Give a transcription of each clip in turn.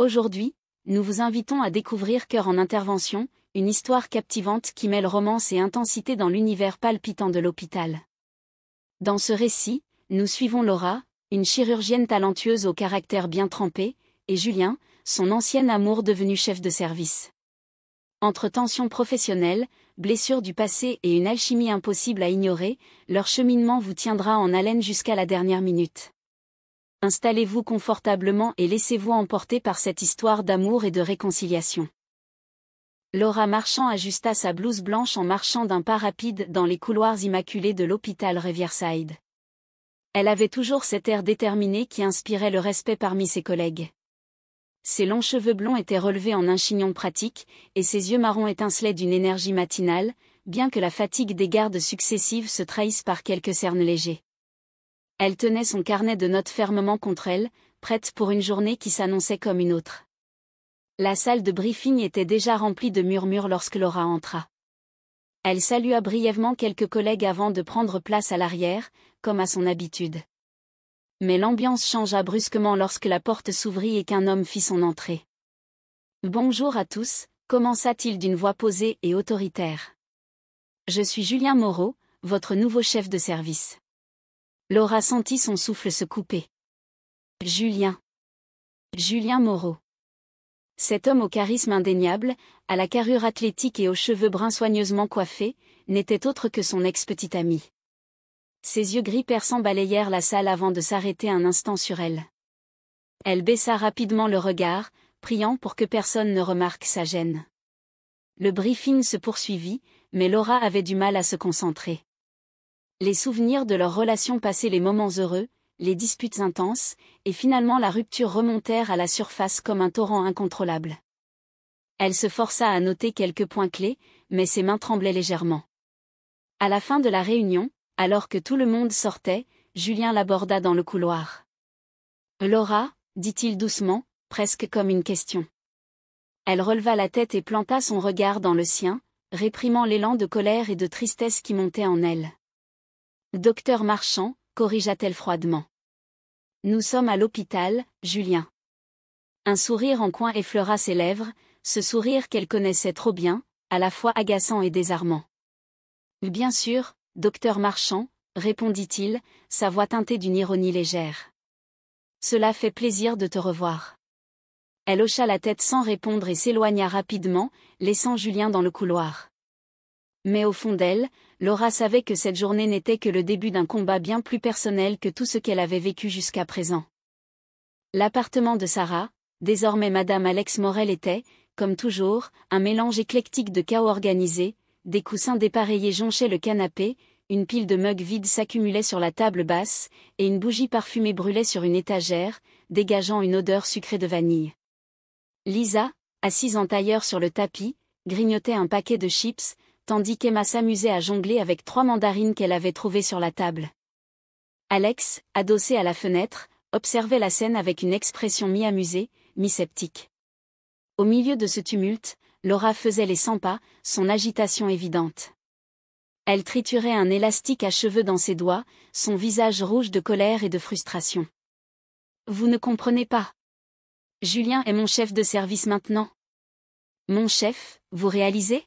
Aujourd'hui, nous vous invitons à découvrir Cœur en intervention, une histoire captivante qui mêle romance et intensité dans l'univers palpitant de l'hôpital. Dans ce récit, nous suivons Laura, une chirurgienne talentueuse au caractère bien trempé, et Julien, son ancien amour devenu chef de service. Entre tensions professionnelles, blessures du passé et une alchimie impossible à ignorer, leur cheminement vous tiendra en haleine jusqu'à la dernière minute. Installez-vous confortablement et laissez-vous emporter par cette histoire d'amour et de réconciliation. Laura Marchand ajusta sa blouse blanche en marchant d'un pas rapide dans les couloirs immaculés de l'hôpital Riverside. Elle avait toujours cet air déterminé qui inspirait le respect parmi ses collègues. Ses longs cheveux blonds étaient relevés en un chignon pratique, et ses yeux marrons étincelaient d'une énergie matinale, bien que la fatigue des gardes successives se trahisse par quelques cernes légers. Elle tenait son carnet de notes fermement contre elle, prête pour une journée qui s'annonçait comme une autre. La salle de briefing était déjà remplie de murmures lorsque Laura entra. Elle salua brièvement quelques collègues avant de prendre place à l'arrière, comme à son habitude. Mais l'ambiance changea brusquement lorsque la porte s'ouvrit et qu'un homme fit son entrée. « Bonjour à tous », commença-t-il d'une voix posée et autoritaire. « Je suis Julien Moreau, votre nouveau chef de service. » Laura sentit son souffle se couper. Julien Moreau. Cet homme au charisme indéniable, à la carrure athlétique et aux cheveux bruns soigneusement coiffés, n'était autre que son ex-petit ami. Ses yeux gris perçants balayèrent la salle avant de s'arrêter un instant sur elle. Elle baissa rapidement le regard, priant pour que personne ne remarque sa gêne. Le briefing se poursuivit, mais Laura avait du mal à se concentrer. Les souvenirs de leur relation passée, les moments heureux, les disputes intenses, et finalement la rupture remontèrent à la surface comme un torrent incontrôlable. Elle se força à noter quelques points clés, mais ses mains tremblaient légèrement. À la fin de la réunion, alors que tout le monde sortait, Julien l'aborda dans le couloir. « Laura » dit-il doucement, presque comme une question. Elle releva la tête et planta son regard dans le sien, réprimant l'élan de colère et de tristesse qui montait en elle. « Docteur Marchand » corrigea-t-elle froidement. « Nous sommes à l'hôpital, Julien. » Un sourire en coin effleura ses lèvres, ce sourire qu'elle connaissait trop bien, à la fois agaçant et désarmant. « Bien sûr, docteur Marchand » répondit-il, sa voix teintée d'une ironie légère. « Cela fait plaisir de te revoir. » Elle hocha la tête sans répondre et s'éloigna rapidement, laissant Julien dans le couloir. Mais au fond d'elle, Laura savait que cette journée n'était que le début d'un combat bien plus personnel que tout ce qu'elle avait vécu jusqu'à présent. L'appartement de Sarah, désormais Madame Alex Morel, était, comme toujours, un mélange éclectique de chaos organisé, des coussins dépareillés jonchaient le canapé, une pile de mugs vides s'accumulait sur la table basse, et une bougie parfumée brûlait sur une étagère, dégageant une odeur sucrée de vanille. Lisa, assise en tailleur sur le tapis, grignotait un paquet de chips, tandis qu'Emma s'amusait à jongler avec 3 mandarines qu'elle avait trouvées sur la table. Alex, adossé à la fenêtre, observait la scène avec une expression mi-amusée, mi-sceptique. Au milieu de ce tumulte, Laura faisait les 100 pas, son agitation évidente. Elle triturait un élastique à cheveux dans ses doigts, son visage rouge de colère et de frustration. « Vous ne comprenez pas. Julien est mon chef de service maintenant. »« Mon chef, vous réalisez ?»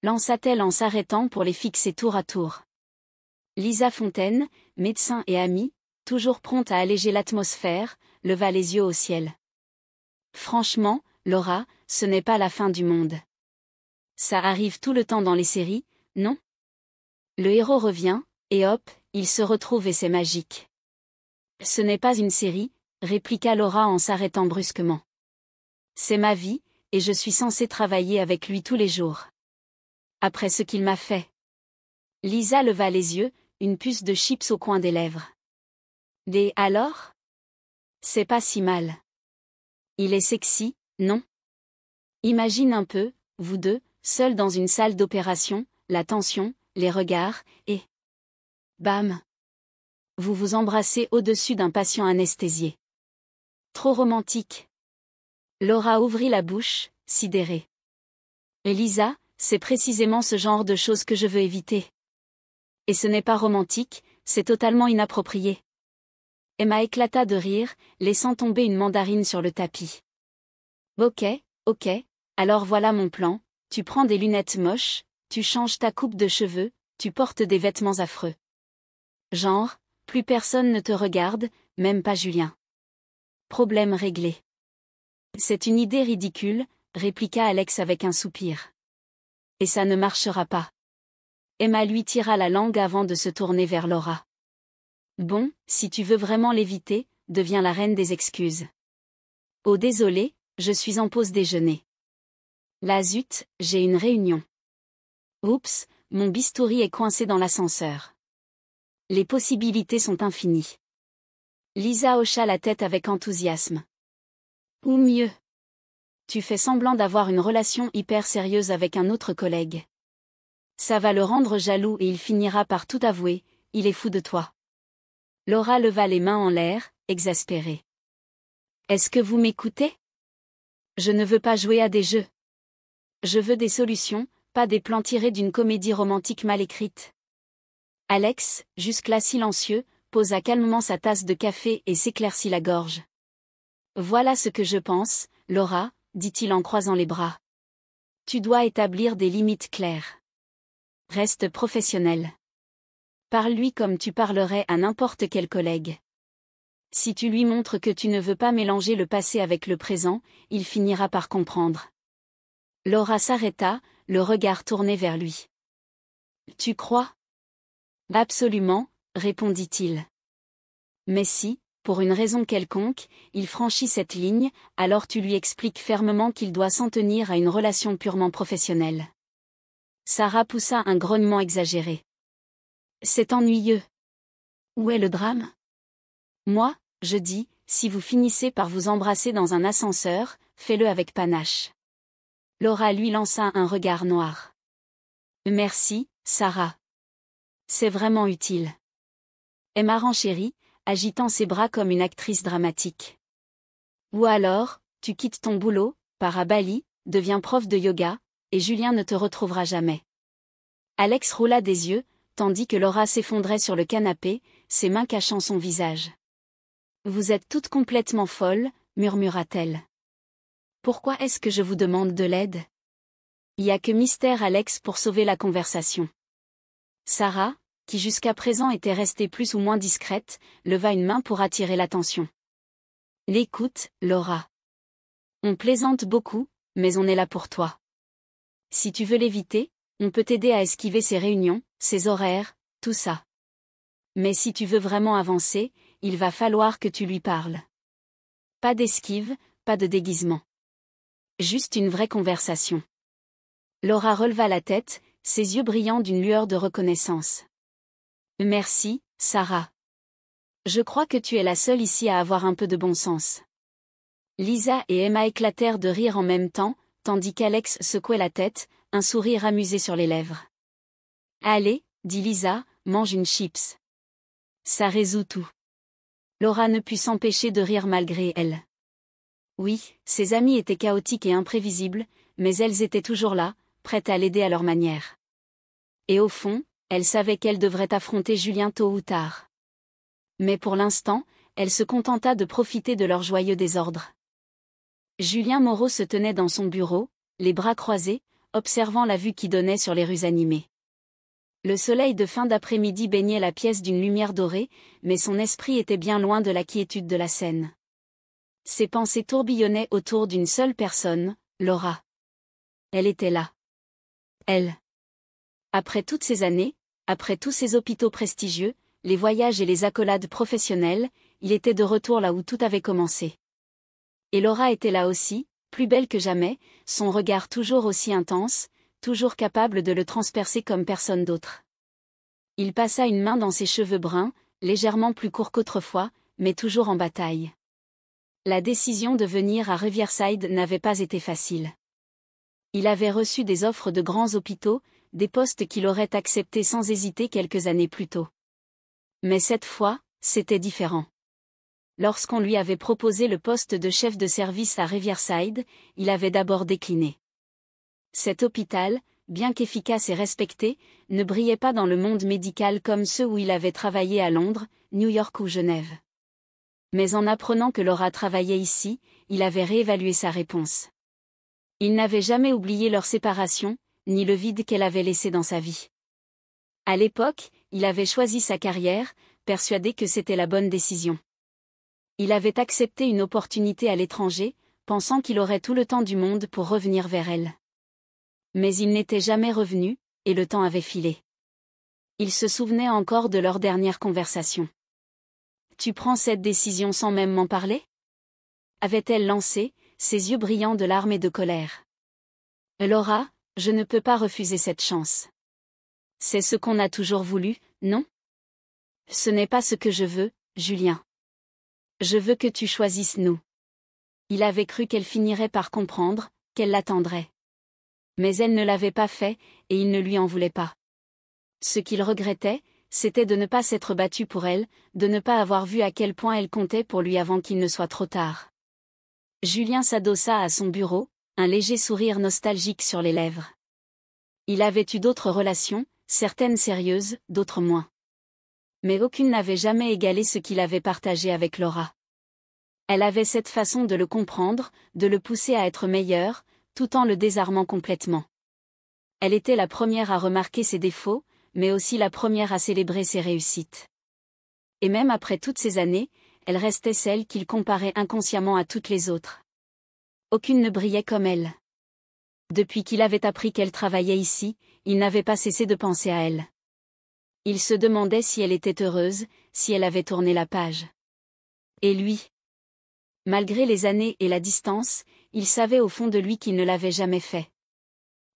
lança-t-elle en s'arrêtant pour les fixer tour à tour. Lisa Fontaine, médecin et amie, toujours prompte à alléger l'atmosphère, leva les yeux au ciel. « Franchement, Laura, ce n'est pas la fin du monde. Ça arrive tout le temps dans les séries, non ? Le héros revient, et hop, il se retrouve et c'est magique. »« Ce n'est pas une série, » répliqua Laura en s'arrêtant brusquement. « C'est ma vie, et je suis censée travailler avec lui tous les jours. Après ce qu'il m'a fait. » Lisa leva les yeux, une puce de chips au coin des lèvres. « Alors ? C'est pas si mal. Il est sexy, non ? Imagine un peu, vous deux, seuls dans une salle d'opération, la tension, les regards, et... bam ! Vous vous embrassez au-dessus d'un patient anesthésié. Trop romantique. » Laura ouvrit la bouche, sidérée. « Lisa, c'est précisément ce genre de choses que je veux éviter. Et ce n'est pas romantique, c'est totalement inapproprié. » Emma éclata de rire, laissant tomber une mandarine sur le tapis. Ok, ok, alors voilà mon plan, tu prends des lunettes moches, tu changes ta coupe de cheveux, tu portes des vêtements affreux. Genre, plus personne ne te regarde, même pas Julien. Problème réglé. C'est une idée ridicule, répliqua Alex avec un soupir. Et ça ne marchera pas. Emma lui tira la langue avant de se tourner vers Laura. Bon, si tu veux vraiment l'éviter, deviens la reine des excuses. Oh désolé, je suis en pause déjeuner. La zut, j'ai une réunion. Oups, mon bistouri est coincé dans l'ascenseur. Les possibilités sont infinies. Lisa hocha la tête avec enthousiasme. Ou mieux. Tu fais semblant d'avoir une relation hyper sérieuse avec un autre collègue. Ça va le rendre jaloux et il finira par tout avouer, il est fou de toi. Laura leva les mains en l'air, exaspérée. Est-ce que vous m'écoutez? Je ne veux pas jouer à des jeux. Je veux des solutions, pas des plans tirés d'une comédie romantique mal écrite. Alex, jusque-là silencieux, posa calmement sa tasse de café et s'éclaircit la gorge. Voilà ce que je pense, Laura, dit-il en croisant les bras. Tu dois établir des limites claires. Reste professionnel. Parle-lui comme tu parlerais à n'importe quel collègue. Si tu lui montres que tu ne veux pas mélanger le passé avec le présent, il finira par comprendre. Laura s'arrêta, le regard tourné vers lui. Tu crois? Absolument, répondit-il. Mais si, pour une raison quelconque, il franchit cette ligne, alors tu lui expliques fermement qu'il doit s'en tenir à une relation purement professionnelle. Sarah poussa un grognement exagéré. C'est ennuyeux. Où est le drame? Moi, je dis, si vous finissez par vous embrasser dans un ascenseur, fais-le avec panache. Laura lui lança un regard noir. Merci, Sarah. C'est vraiment utile. Emma renchérit, agitant ses bras comme une actrice dramatique. Ou alors, tu quittes ton boulot, pars à Bali, deviens prof de yoga, et Julien ne te retrouvera jamais. Alex roula des yeux, tandis que Laura s'effondrait sur le canapé, ses mains cachant son visage. Vous êtes toutes complètement folles, murmura-t-elle. Pourquoi est-ce que je vous demande de l'aide? Il y a que Mystère Alex pour sauver la conversation. Sarah, qui jusqu'à présent était restée plus ou moins discrète, leva une main pour attirer l'attention. L'écoute, Laura. On plaisante beaucoup, mais on est là pour toi. Si tu veux l'éviter, on peut t'aider à esquiver ses réunions, ses horaires, tout ça. Mais si tu veux vraiment avancer, il va falloir que tu lui parles. Pas d'esquive, pas de déguisement. Juste une vraie conversation. Laura releva la tête, ses yeux brillant d'une lueur de reconnaissance. Merci, Sarah. Je crois que tu es la seule ici à avoir un peu de bon sens. Lisa et Emma éclatèrent de rire en même temps, tandis qu'Alex secouait la tête, un sourire amusé sur les lèvres. Allez, dit Lisa, mange une chips. Ça résout tout. Laura ne put s'empêcher de rire malgré elle. Oui, ses amies étaient chaotiques et imprévisibles, mais elles étaient toujours là, prêtes à l'aider à leur manière. Et au fond, elle savait qu'elle devrait affronter Julien tôt ou tard. Mais pour l'instant, elle se contenta de profiter de leur joyeux désordre. Julien Moreau se tenait dans son bureau, les bras croisés, observant la vue qui donnait sur les rues animées. Le soleil de fin d'après-midi baignait la pièce d'une lumière dorée, mais son esprit était bien loin de la quiétude de la scène. Ses pensées tourbillonnaient autour d'une seule personne, Laura. Elle était là. Elle. Après toutes ces années, après tous ces hôpitaux prestigieux, les voyages et les accolades professionnelles, il était de retour là où tout avait commencé. Et Laura était là aussi, plus belle que jamais, son regard toujours aussi intense, toujours capable de le transpercer comme personne d'autre. Il passa une main dans ses cheveux bruns, légèrement plus courts qu'autrefois, mais toujours en bataille. La décision de venir à Riverside n'avait pas été facile. Il avait reçu des offres de grands hôpitaux, des postes qu'il aurait acceptés sans hésiter quelques années plus tôt. Mais cette fois, c'était différent. Lorsqu'on lui avait proposé le poste de chef de service à Riverside, il avait d'abord décliné. Cet hôpital, bien qu'efficace et respecté, ne brillait pas dans le monde médical comme ceux où il avait travaillé à Londres, New York ou Genève. Mais en apprenant que Laura travaillait ici, il avait réévalué sa réponse. Il n'avait jamais oublié leur séparation, ni le vide qu'elle avait laissé dans sa vie. À l'époque, il avait choisi sa carrière, persuadé que c'était la bonne décision. Il avait accepté une opportunité à l'étranger, pensant qu'il aurait tout le temps du monde pour revenir vers elle. Mais il n'était jamais revenu, et le temps avait filé. Il se souvenait encore de leur dernière conversation. « Tu prends cette décision sans même m'en parler ?» avait-elle lancé, ses yeux brillants de larmes et de colère. « Laura, je ne peux pas refuser cette chance. C'est ce qu'on a toujours voulu, non ? Ce n'est pas ce que je veux, Julien. Je veux que tu choisisses nous. » Il avait cru qu'elle finirait par comprendre, qu'elle l'attendrait. Mais elle ne l'avait pas fait, et il ne lui en voulait pas. Ce qu'il regrettait, c'était de ne pas s'être battu pour elle, de ne pas avoir vu à quel point elle comptait pour lui avant qu'il ne soit trop tard. Julien s'adossa à son bureau, un léger sourire nostalgique sur les lèvres. Il avait eu d'autres relations, certaines sérieuses, d'autres moins. Mais aucune n'avait jamais égalé ce qu'il avait partagé avec Laura. Elle avait cette façon de le comprendre, de le pousser à être meilleur, tout en le désarmant complètement. Elle était la première à remarquer ses défauts, mais aussi la première à célébrer ses réussites. Et même après toutes ces années, elle restait celle qu'il comparait inconsciemment à toutes les autres. Aucune ne brillait comme elle. Depuis qu'il avait appris qu'elle travaillait ici, il n'avait pas cessé de penser à elle. Il se demandait si elle était heureuse, si elle avait tourné la page. Et lui ? Malgré les années et la distance, il savait au fond de lui qu'il ne l'avait jamais fait.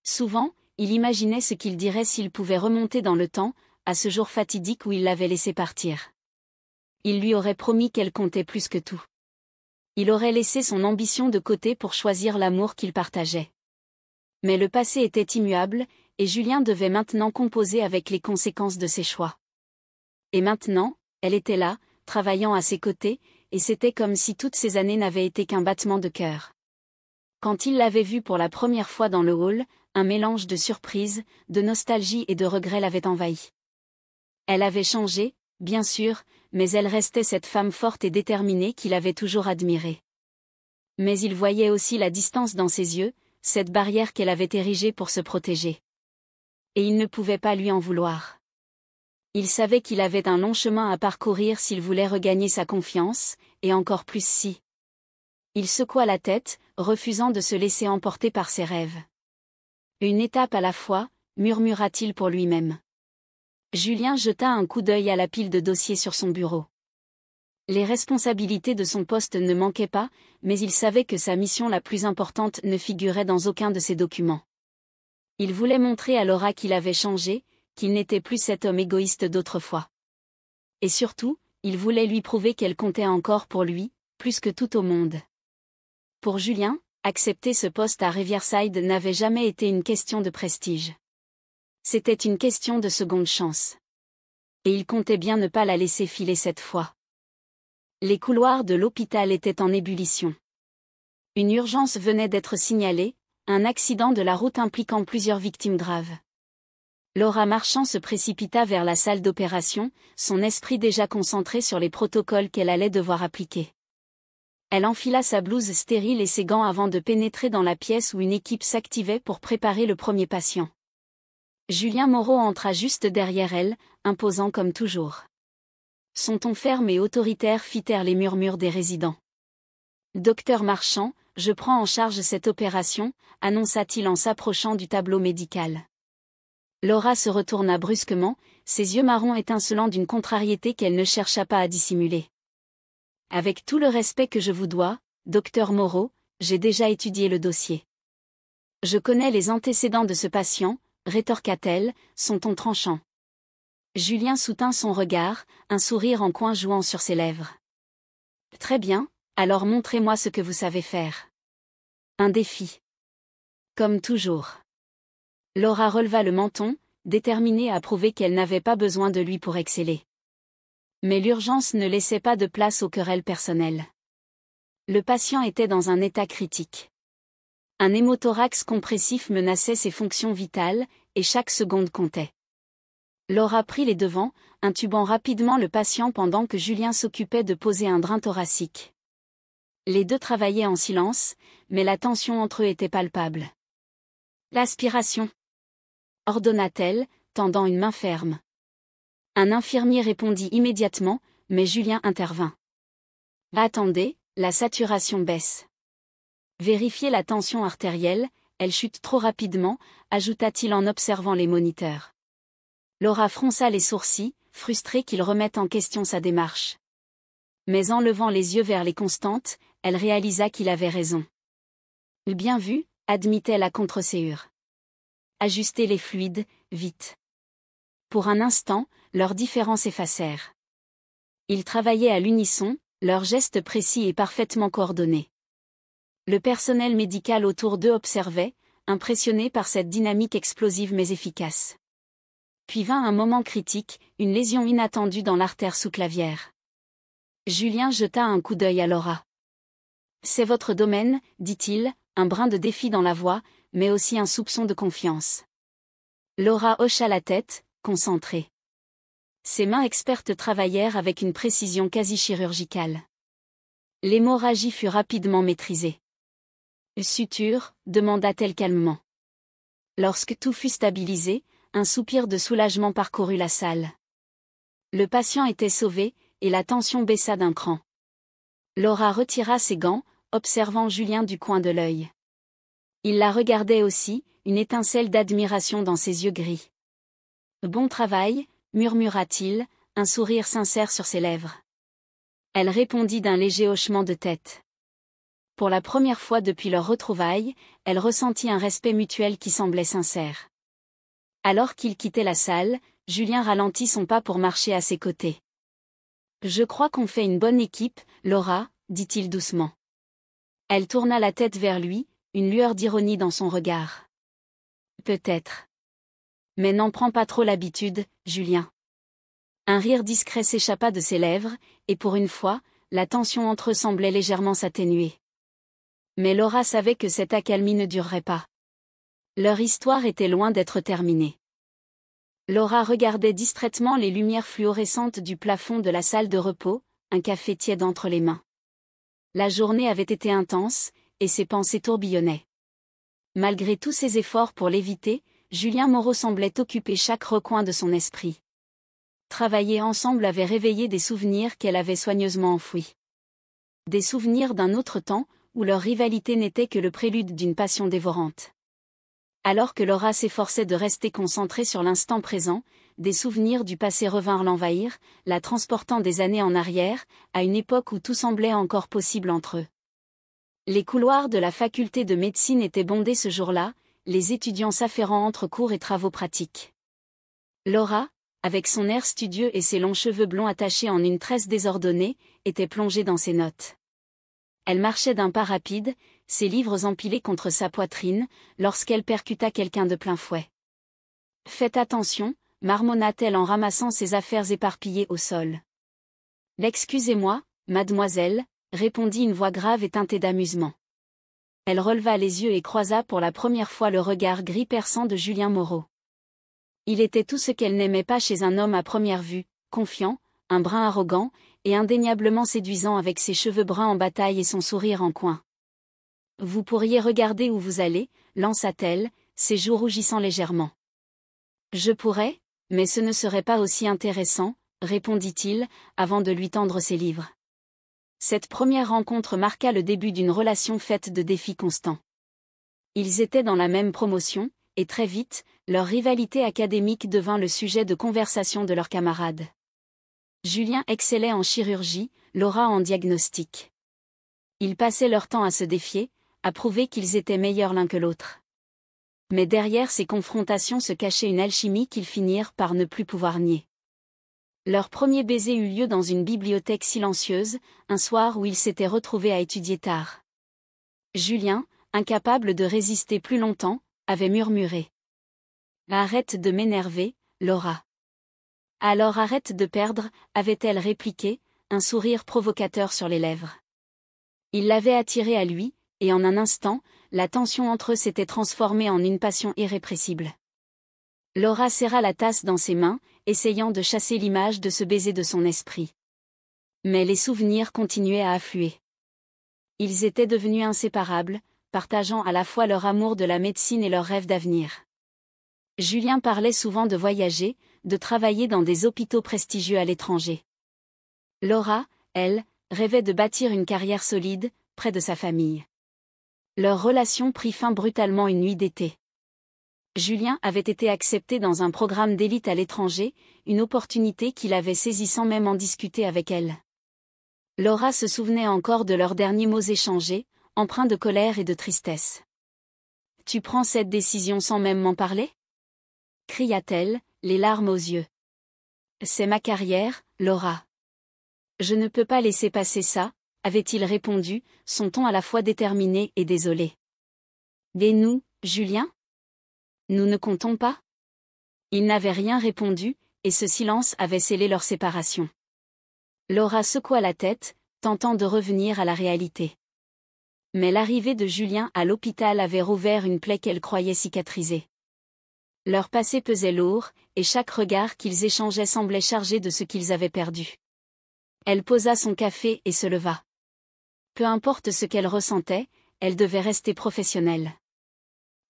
Souvent, il imaginait ce qu'il dirait s'il pouvait remonter dans le temps, à ce jour fatidique où il l'avait laissé partir. Il lui aurait promis qu'elle comptait plus que tout. Il aurait laissé son ambition de côté pour choisir l'amour qu'il partageait. Mais le passé était immuable, et Julien devait maintenant composer avec les conséquences de ses choix. Et maintenant, elle était là, travaillant à ses côtés, et c'était comme si toutes ces années n'avaient été qu'un battement de cœur. Quand il l'avait vue pour la première fois dans le hall, un mélange de surprise, de nostalgie et de regret l'avait envahi. Elle avait changé, bien sûr, mais elle restait cette femme forte et déterminée qu'il avait toujours admirée. Mais il voyait aussi la distance dans ses yeux, cette barrière qu'elle avait érigée pour se protéger. Et il ne pouvait pas lui en vouloir. Il savait qu'il avait un long chemin à parcourir s'il voulait regagner sa confiance, et encore plus si. Il secoua la tête, refusant de se laisser emporter par ses rêves. Une étape à la fois, murmura-t-il pour lui-même. Julien jeta un coup d'œil à la pile de dossiers sur son bureau. Les responsabilités de son poste ne manquaient pas, mais il savait que sa mission la plus importante ne figurait dans aucun de ces documents. Il voulait montrer à Laura qu'il avait changé, qu'il n'était plus cet homme égoïste d'autrefois. Et surtout, il voulait lui prouver qu'elle comptait encore pour lui, plus que tout au monde. Pour Julien, accepter ce poste à Riverside n'avait jamais été une question de prestige. C'était une question de seconde chance. Et il comptait bien ne pas la laisser filer cette fois. Les couloirs de l'hôpital étaient en ébullition. Une urgence venait d'être signalée, un accident de la route impliquant plusieurs victimes graves. Laura Marchand se précipita vers la salle d'opération, son esprit déjà concentré sur les protocoles qu'elle allait devoir appliquer. Elle enfila sa blouse stérile et ses gants avant de pénétrer dans la pièce où une équipe s'activait pour préparer le premier patient. Julien Moreau entra juste derrière elle, imposant comme toujours. Son ton ferme et autoritaire fit taire les murmures des résidents. « Docteur Marchand, je prends en charge cette opération », annonça-t-il en s'approchant du tableau médical. Laura se retourna brusquement, ses yeux marrons étincelants d'une contrariété qu'elle ne chercha pas à dissimuler. « Avec tout le respect que je vous dois, docteur Moreau, j'ai déjà étudié le dossier. Je connais les antécédents de ce patient, rétorqua-t-elle, son ton tranchant. Julien soutint son regard, un sourire en coin jouant sur ses lèvres. « Très bien, alors montrez-moi ce que vous savez faire. » Un défi. Comme toujours. Laura releva le menton, déterminée à prouver qu'elle n'avait pas besoin de lui pour exceller. Mais l'urgence ne laissait pas de place aux querelles personnelles. Le patient était dans un état critique. Un hémothorax compressif menaçait ses fonctions vitales, et chaque seconde comptait. Laura prit les devants, intubant rapidement le patient pendant que Julien s'occupait de poser un drain thoracique. Les deux travaillaient en silence, mais la tension entre eux était palpable. L'aspiration, ordonna-t-elle, tendant une main ferme. Un infirmier répondit immédiatement, mais Julien intervint. Attendez, la saturation baisse. Vérifiez la tension artérielle, elle chute trop rapidement, ajouta-t-il en observant les moniteurs. Laura fronça les sourcils, frustrée qu'il remette en question sa démarche. Mais en levant les yeux vers les constantes, elle réalisa qu'il avait raison. Bien vu, admit-elle à contre-séhure. Ajustez les fluides, vite. Pour un instant, leurs différences s'effacèrent. Ils travaillaient à l'unisson, leurs gestes précis et parfaitement coordonnés. Le personnel médical autour d'eux observait, impressionné par cette dynamique explosive mais efficace. Puis vint un moment critique, une lésion inattendue dans l'artère sous-clavière. Julien jeta un coup d'œil à Laura. « C'est votre domaine, dit-il, un brin de défi dans la voix, mais aussi un soupçon de confiance. » Laura hocha la tête, concentrée. Ses mains expertes travaillèrent avec une précision quasi chirurgicale. L'hémorragie fut rapidement maîtrisée. « Suture ?» demanda-t-elle calmement. Lorsque tout fut stabilisé, un soupir de soulagement parcourut la salle. Le patient était sauvé, et la tension baissa d'un cran. Laura retira ses gants, observant Julien du coin de l'œil. Il la regardait aussi, une étincelle d'admiration dans ses yeux gris. « Bon travail », murmura-t-il, un sourire sincère sur ses lèvres. Elle répondit d'un léger hochement de tête. Pour la première fois depuis leur retrouvaille, elle ressentit un respect mutuel qui semblait sincère. Alors qu'il quittait la salle, Julien ralentit son pas pour marcher à ses côtés. « Je crois qu'on fait une bonne équipe, Laura, » dit-il doucement. Elle tourna la tête vers lui, une lueur d'ironie dans son regard. « Peut-être. Mais n'en prends pas trop l'habitude, Julien. » Un rire discret s'échappa de ses lèvres, et pour une fois, la tension entre eux semblait légèrement s'atténuer. Mais Laura savait que cette accalmie ne durerait pas. Leur histoire était loin d'être terminée. Laura regardait distraitement les lumières fluorescentes du plafond de la salle de repos, un café tiède entre les mains. La journée avait été intense, et ses pensées tourbillonnaient. Malgré tous ses efforts pour l'éviter, Julien Moreau semblait occuper chaque recoin de son esprit. Travailler ensemble avait réveillé des souvenirs qu'elle avait soigneusement enfouis. Des souvenirs d'un autre temps, où leur rivalité n'était que le prélude d'une passion dévorante. Alors que Laura s'efforçait de rester concentrée sur l'instant présent, des souvenirs du passé revinrent l'envahir, la transportant des années en arrière, à une époque où tout semblait encore possible entre eux. Les couloirs de la faculté de médecine étaient bondés ce jour-là, les étudiants s'affairant entre cours et travaux pratiques. Laura, avec son air studieux et ses longs cheveux blonds attachés en une tresse désordonnée, était plongée dans ses notes. Elle marchait d'un pas rapide, ses livres empilés contre sa poitrine, lorsqu'elle percuta quelqu'un de plein fouet. « Faites attention », marmonna-t-elle en ramassant ses affaires éparpillées au sol. « Excusez-moi, mademoiselle », répondit une voix grave et teintée d'amusement. Elle releva les yeux et croisa pour la première fois le regard gris perçant de Julien Moreau. Il était tout ce qu'elle n'aimait pas chez un homme à première vue, confiant, un brin arrogant, et indéniablement séduisant avec ses cheveux bruns en bataille et son sourire en coin. « Vous pourriez regarder où vous allez, » lança-t-elle, ses joues rougissant légèrement. « Je pourrais, mais ce ne serait pas aussi intéressant, » répondit-il, avant de lui tendre ses livres. Cette première rencontre marqua le début d'une relation faite de défis constants. Ils étaient dans la même promotion, et très vite, leur rivalité académique devint le sujet de conversation de leurs camarades. Julien excellait en chirurgie, Laura en diagnostic. Ils passaient leur temps à se défier, à prouver qu'ils étaient meilleurs l'un que l'autre. Mais derrière ces confrontations se cachait une alchimie qu'ils finirent par ne plus pouvoir nier. Leur premier baiser eut lieu dans une bibliothèque silencieuse, un soir où ils s'étaient retrouvés à étudier tard. Julien, incapable de résister plus longtemps, avait murmuré. « Arrête de m'énerver, Laura. » « Alors arrête de perdre », avait-elle répliqué, un sourire provocateur sur les lèvres. Il l'avait attirée à lui, et en un instant, la tension entre eux s'était transformée en une passion irrépressible. Laura serra la tasse dans ses mains, essayant de chasser l'image de ce baiser de son esprit. Mais les souvenirs continuaient à affluer. Ils étaient devenus inséparables, partageant à la fois leur amour de la médecine et leur rêve d'avenir. Julien parlait souvent de voyager, de travailler dans des hôpitaux prestigieux à l'étranger. Laura, elle, rêvait de bâtir une carrière solide, près de sa famille. Leur relation prit fin brutalement une nuit d'été. Julien avait été accepté dans un programme d'élite à l'étranger, une opportunité qu'il avait saisie sans même en discuter avec elle. Laura se souvenait encore de leurs derniers mots échangés, empreints de colère et de tristesse. « Tu prends cette décision sans même m'en parler ?» cria-t-elle, les larmes aux yeux. « C'est ma carrière, Laura. Je ne peux pas laisser passer ça, » avait-il répondu, son ton à la fois déterminé et désolé. « Et nous, Julien ? Nous ne comptons pas ?» Il n'avait rien répondu, et ce silence avait scellé leur séparation. Laura secoua la tête, tentant de revenir à la réalité. Mais l'arrivée de Julien à l'hôpital avait rouvert une plaie qu'elle croyait cicatrisée. Leur passé pesait lourd, et chaque regard qu'ils échangeaient semblait chargé de ce qu'ils avaient perdu. Elle posa son café et se leva. Peu importe ce qu'elle ressentait, elle devait rester professionnelle.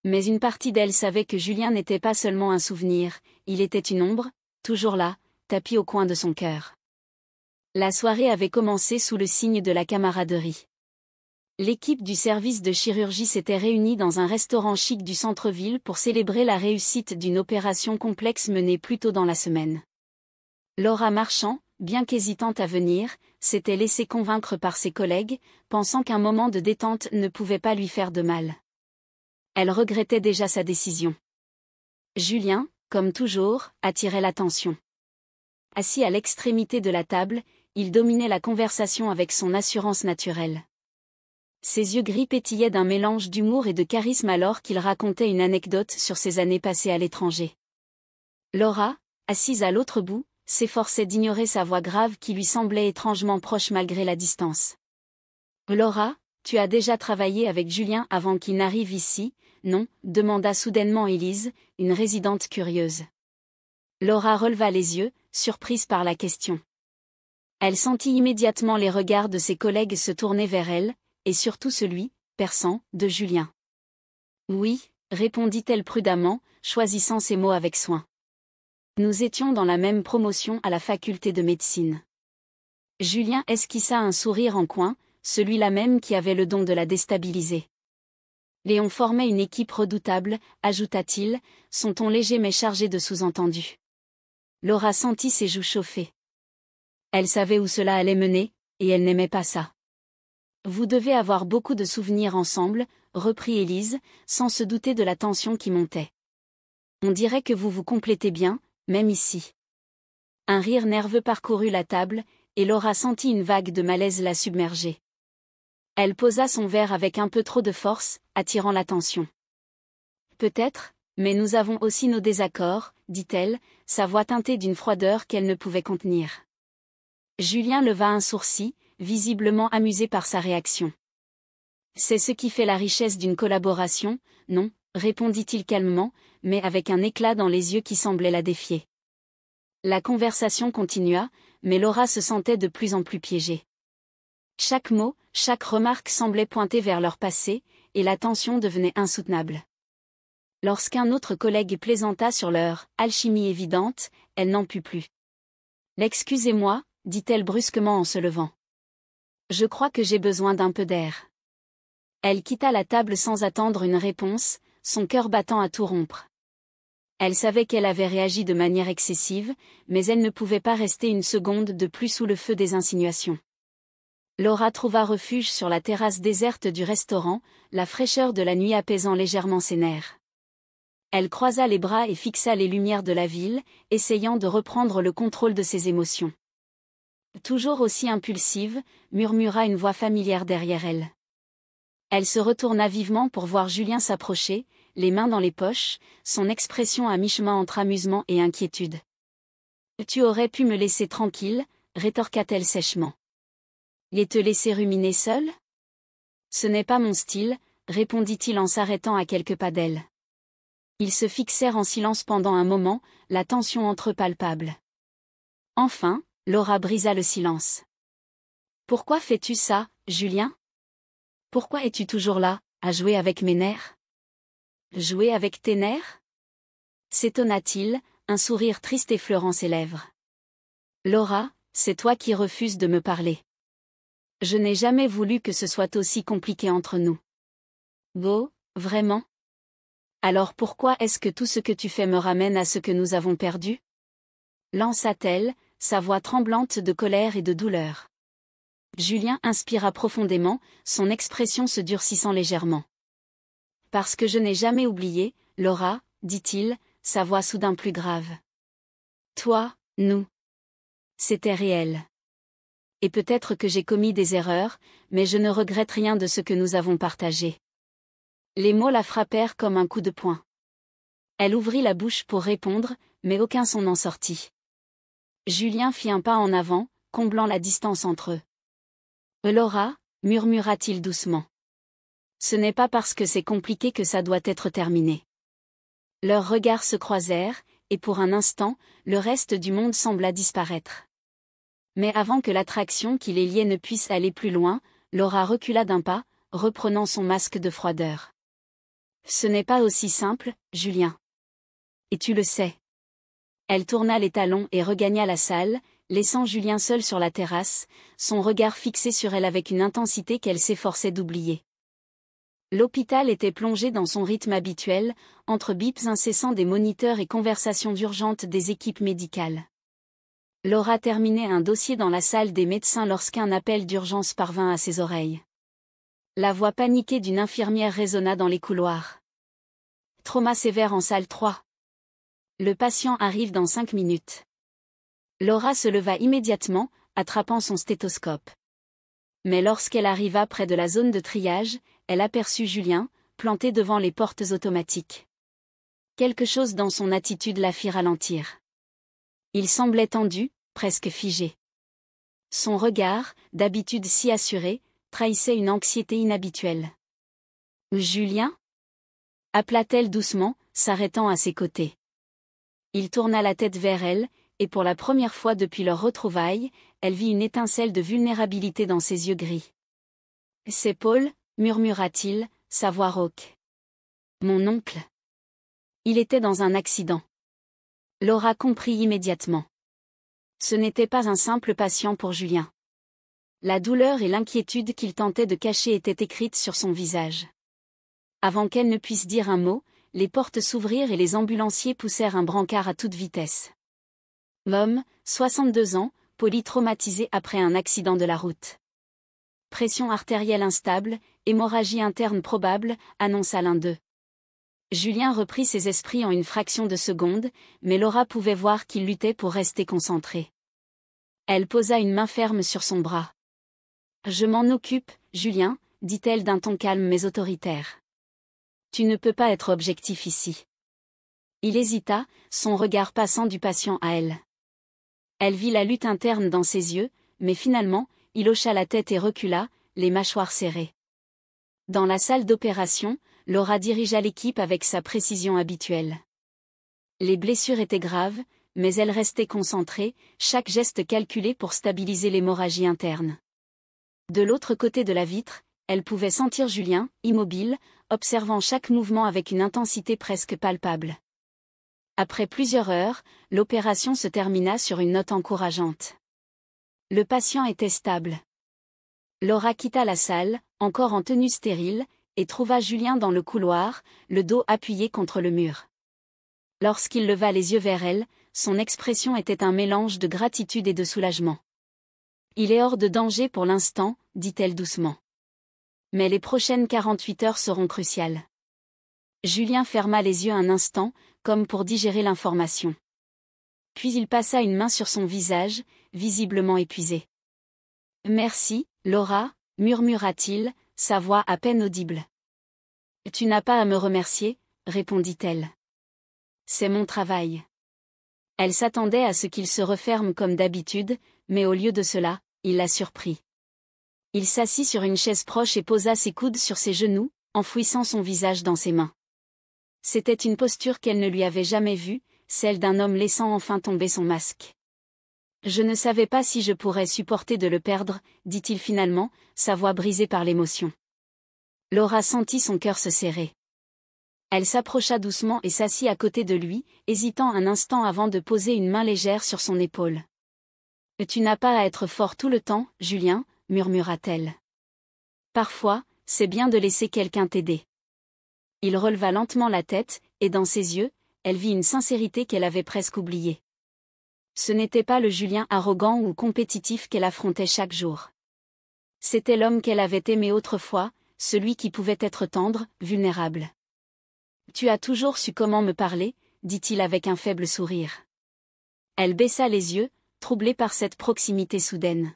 Mais une partie d'elle savait que Julien n'était pas seulement un souvenir, il était une ombre, toujours là, tapie au coin de son cœur. La soirée avait commencé sous le signe de la camaraderie. L'équipe du service de chirurgie s'était réunie dans un restaurant chic du centre-ville pour célébrer la réussite d'une opération complexe menée plus tôt dans la semaine. Laura Marchand, bien qu'hésitante à venir, s'était laissée convaincre par ses collègues, pensant qu'un moment de détente ne pouvait pas lui faire de mal. Elle regrettait déjà sa décision. Julien, comme toujours, attirait l'attention. Assis à l'extrémité de la table, il dominait la conversation avec son assurance naturelle. Ses yeux gris pétillaient d'un mélange d'humour et de charisme alors qu'il racontait une anecdote sur ses années passées à l'étranger. Laura, assise à l'autre bout, s'efforçait d'ignorer sa voix grave qui lui semblait étrangement proche malgré la distance. « Laura, tu as déjà travaillé avec Julien avant qu'il n'arrive ici, non ?» demanda soudainement Élise, une résidente curieuse. Laura releva les yeux, surprise par la question. Elle sentit immédiatement les regards de ses collègues se tourner vers elle, et surtout celui, perçant, de Julien. « Oui », répondit-elle prudemment, choisissant ses mots avec soin. « Nous étions dans la même promotion à la faculté de médecine. » Julien esquissa un sourire en coin, celui-là même qui avait le don de la déstabiliser. « Léon formait une équipe redoutable, ajouta-t-il, son ton léger mais chargé de sous-entendus. Laura sentit ses joues chauffer. Elle savait où cela allait mener, et elle n'aimait pas ça. « Vous devez avoir beaucoup de souvenirs ensemble, » reprit Élise, sans se douter de la tension qui montait. « On dirait que vous vous complétez bien, même ici. » Un rire nerveux parcourut la table, et Laura sentit une vague de malaise la submerger. Elle posa son verre avec un peu trop de force, attirant l'attention. « Peut-être, mais nous avons aussi nos désaccords, » dit-elle, sa voix teintée d'une froideur qu'elle ne pouvait contenir. Julien leva un sourcil, visiblement amusé par sa réaction. « C'est ce qui fait la richesse d'une collaboration, non ?» répondit-il calmement, mais avec un éclat dans les yeux qui semblait la défier. La conversation continua, mais Laura se sentait de plus en plus piégée. Chaque mot, chaque remarque semblait pointer vers leur passé, et la tension devenait insoutenable. Lorsqu'un autre collègue plaisanta sur leur « alchimie évidente », elle n'en put plus. « Excusez-moi », dit-elle brusquement en se levant. « Je crois que j'ai besoin d'un peu d'air. » Elle quitta la table sans attendre une réponse, son cœur battant à tout rompre. Elle savait qu'elle avait réagi de manière excessive, mais elle ne pouvait pas rester une seconde de plus sous le feu des insinuations. Laura trouva refuge sur la terrasse déserte du restaurant, la fraîcheur de la nuit apaisant légèrement ses nerfs. Elle croisa les bras et fixa les lumières de la ville, essayant de reprendre le contrôle de ses émotions. Toujours aussi impulsive, murmura une voix familière derrière elle. Elle se retourna vivement pour voir Julien s'approcher, les mains dans les poches, son expression à mi-chemin entre amusement et inquiétude. « Tu aurais pu me laisser tranquille » rétorqua-t-elle sèchement. « Et te laisser ruminer seule ? » ?»« Ce n'est pas mon style » répondit-il en s'arrêtant à quelques pas d'elle. Ils se fixèrent en silence pendant un moment, la tension entre eux palpable. Enfin, Laura brisa le silence. « Pourquoi fais-tu ça, Julien ? Pourquoi es-tu toujours là, à jouer avec mes nerfs ? » « Jouer avec tes nerfs ?» s'étonna-t-il, un sourire triste effleurant ses lèvres. « Laura, c'est toi qui refuses de me parler. Je n'ai jamais voulu que ce soit aussi compliqué entre nous. » « Go, vraiment ? Alors pourquoi est-ce que tout ce que tu fais me ramène à ce que nous avons perdu ? Lança-t-elle, sa voix tremblante de colère et de douleur. Julien inspira profondément, son expression se durcissant légèrement. « Parce que je n'ai jamais oublié, Laura, dit-il, sa voix soudain plus grave. Toi, nous. C'était réel. Et peut-être que j'ai commis des erreurs, mais je ne regrette rien de ce que nous avons partagé. » Les mots la frappèrent comme un coup de poing. Elle ouvrit la bouche pour répondre, mais aucun son n'en sortit. Julien fit un pas en avant, comblant la distance entre eux. « Laura, murmura-t-il doucement. Ce n'est pas parce que c'est compliqué que ça doit être terminé. » Leurs regards se croisèrent, et pour un instant, le reste du monde sembla disparaître. Mais avant que l'attraction qui les liait ne puisse aller plus loin, Laura recula d'un pas, reprenant son masque de froideur. « Ce n'est pas aussi simple, Julien. Et tu le sais. » Elle tourna les talons et regagna la salle, laissant Julien seul sur la terrasse, son regard fixé sur elle avec une intensité qu'elle s'efforçait d'oublier. L'hôpital était plongé dans son rythme habituel, entre bips incessants des moniteurs et conversations urgentes des équipes médicales. Laura terminait un dossier dans la salle des médecins lorsqu'un appel d'urgence parvint à ses oreilles. La voix paniquée d'une infirmière résonna dans les couloirs. « Trauma sévère en salle 3. Le patient arrive dans 5 minutes. » Laura se leva immédiatement, attrapant son stéthoscope. Mais lorsqu'elle arriva près de la zone de triage, elle aperçut Julien, planté devant les portes automatiques. Quelque chose dans son attitude la fit ralentir. Il semblait tendu, presque figé. Son regard, d'habitude si assuré, trahissait une anxiété inhabituelle. « Julien » appela-t-elle doucement, s'arrêtant à ses côtés. Il tourna la tête vers elle, et pour la première fois depuis leur retrouvaille, elle vit une étincelle de vulnérabilité dans ses yeux gris. « C'est Paul » murmura-t-il, sa voix rauque. « Mon oncle. Il était dans un accident. » Laura comprit immédiatement. Ce n'était pas un simple patient pour Julien. La douleur et l'inquiétude qu'il tentait de cacher étaient écrites sur son visage. Avant qu'elle ne puisse dire un mot, les portes s'ouvrirent et les ambulanciers poussèrent un brancard à toute vitesse. L'homme, 62 ans, polytraumatisé après un accident de la route. Pression artérielle instable, hémorragie interne probable, annonça l'un d'eux. Julien reprit ses esprits en une fraction de seconde, mais Laura pouvait voir qu'il luttait pour rester concentré. Elle posa une main ferme sur son bras. « Je m'en occupe, Julien, » dit-elle d'un ton calme mais autoritaire. « Tu ne peux pas être objectif ici. » Il hésita, son regard passant du patient à elle. Elle vit la lutte interne dans ses yeux, mais finalement, il hocha la tête et recula, les mâchoires serrées. Dans la salle d'opération, Laura dirigea l'équipe avec sa précision habituelle. Les blessures étaient graves, mais elle restait concentrée, chaque geste calculé pour stabiliser l'hémorragie interne. De l'autre côté de la vitre, elle pouvait sentir Julien, immobile, observant chaque mouvement avec une intensité presque palpable. Après plusieurs heures, l'opération se termina sur une note encourageante. Le patient était stable. Laura quitta la salle, encore en tenue stérile, et trouva Julien dans le couloir, le dos appuyé contre le mur. Lorsqu'il leva les yeux vers elle, son expression était un mélange de gratitude et de soulagement. « Il est hors de danger pour l'instant, » dit-elle doucement. « Mais les prochaines 48 heures seront cruciales. » Julien ferma les yeux un instant, comme pour digérer l'information. Puis il passa une main sur son visage, visiblement épuisé. « Merci, Laura, » murmura-t-il, sa voix à peine audible. « Tu n'as pas à me remercier, » répondit-elle. « C'est mon travail. » Elle s'attendait à ce qu'il se referme comme d'habitude, mais au lieu de cela, il la surprit. Il s'assit sur une chaise proche et posa ses coudes sur ses genoux, enfouissant son visage dans ses mains. C'était une posture qu'elle ne lui avait jamais vue, celle d'un homme laissant enfin tomber son masque. Je ne savais pas si je pourrais supporter de le perdre, dit-il finalement, sa voix brisée par l'émotion. Laura sentit son cœur se serrer. Elle s'approcha doucement et s'assit à côté de lui, hésitant un instant avant de poser une main légère sur son épaule. « Tu n'as pas à être fort tout le temps, Julien, » murmura-t-elle. « Parfois, c'est bien de laisser quelqu'un t'aider. » Il releva lentement la tête, et dans ses yeux, elle vit une sincérité qu'elle avait presque oubliée. Ce n'était pas le Julien arrogant ou compétitif qu'elle affrontait chaque jour. C'était l'homme qu'elle avait aimé autrefois, celui qui pouvait être tendre, vulnérable. « Tu as toujours su comment me parler, » dit-il avec un faible sourire. Elle baissa les yeux, troublée par cette proximité soudaine.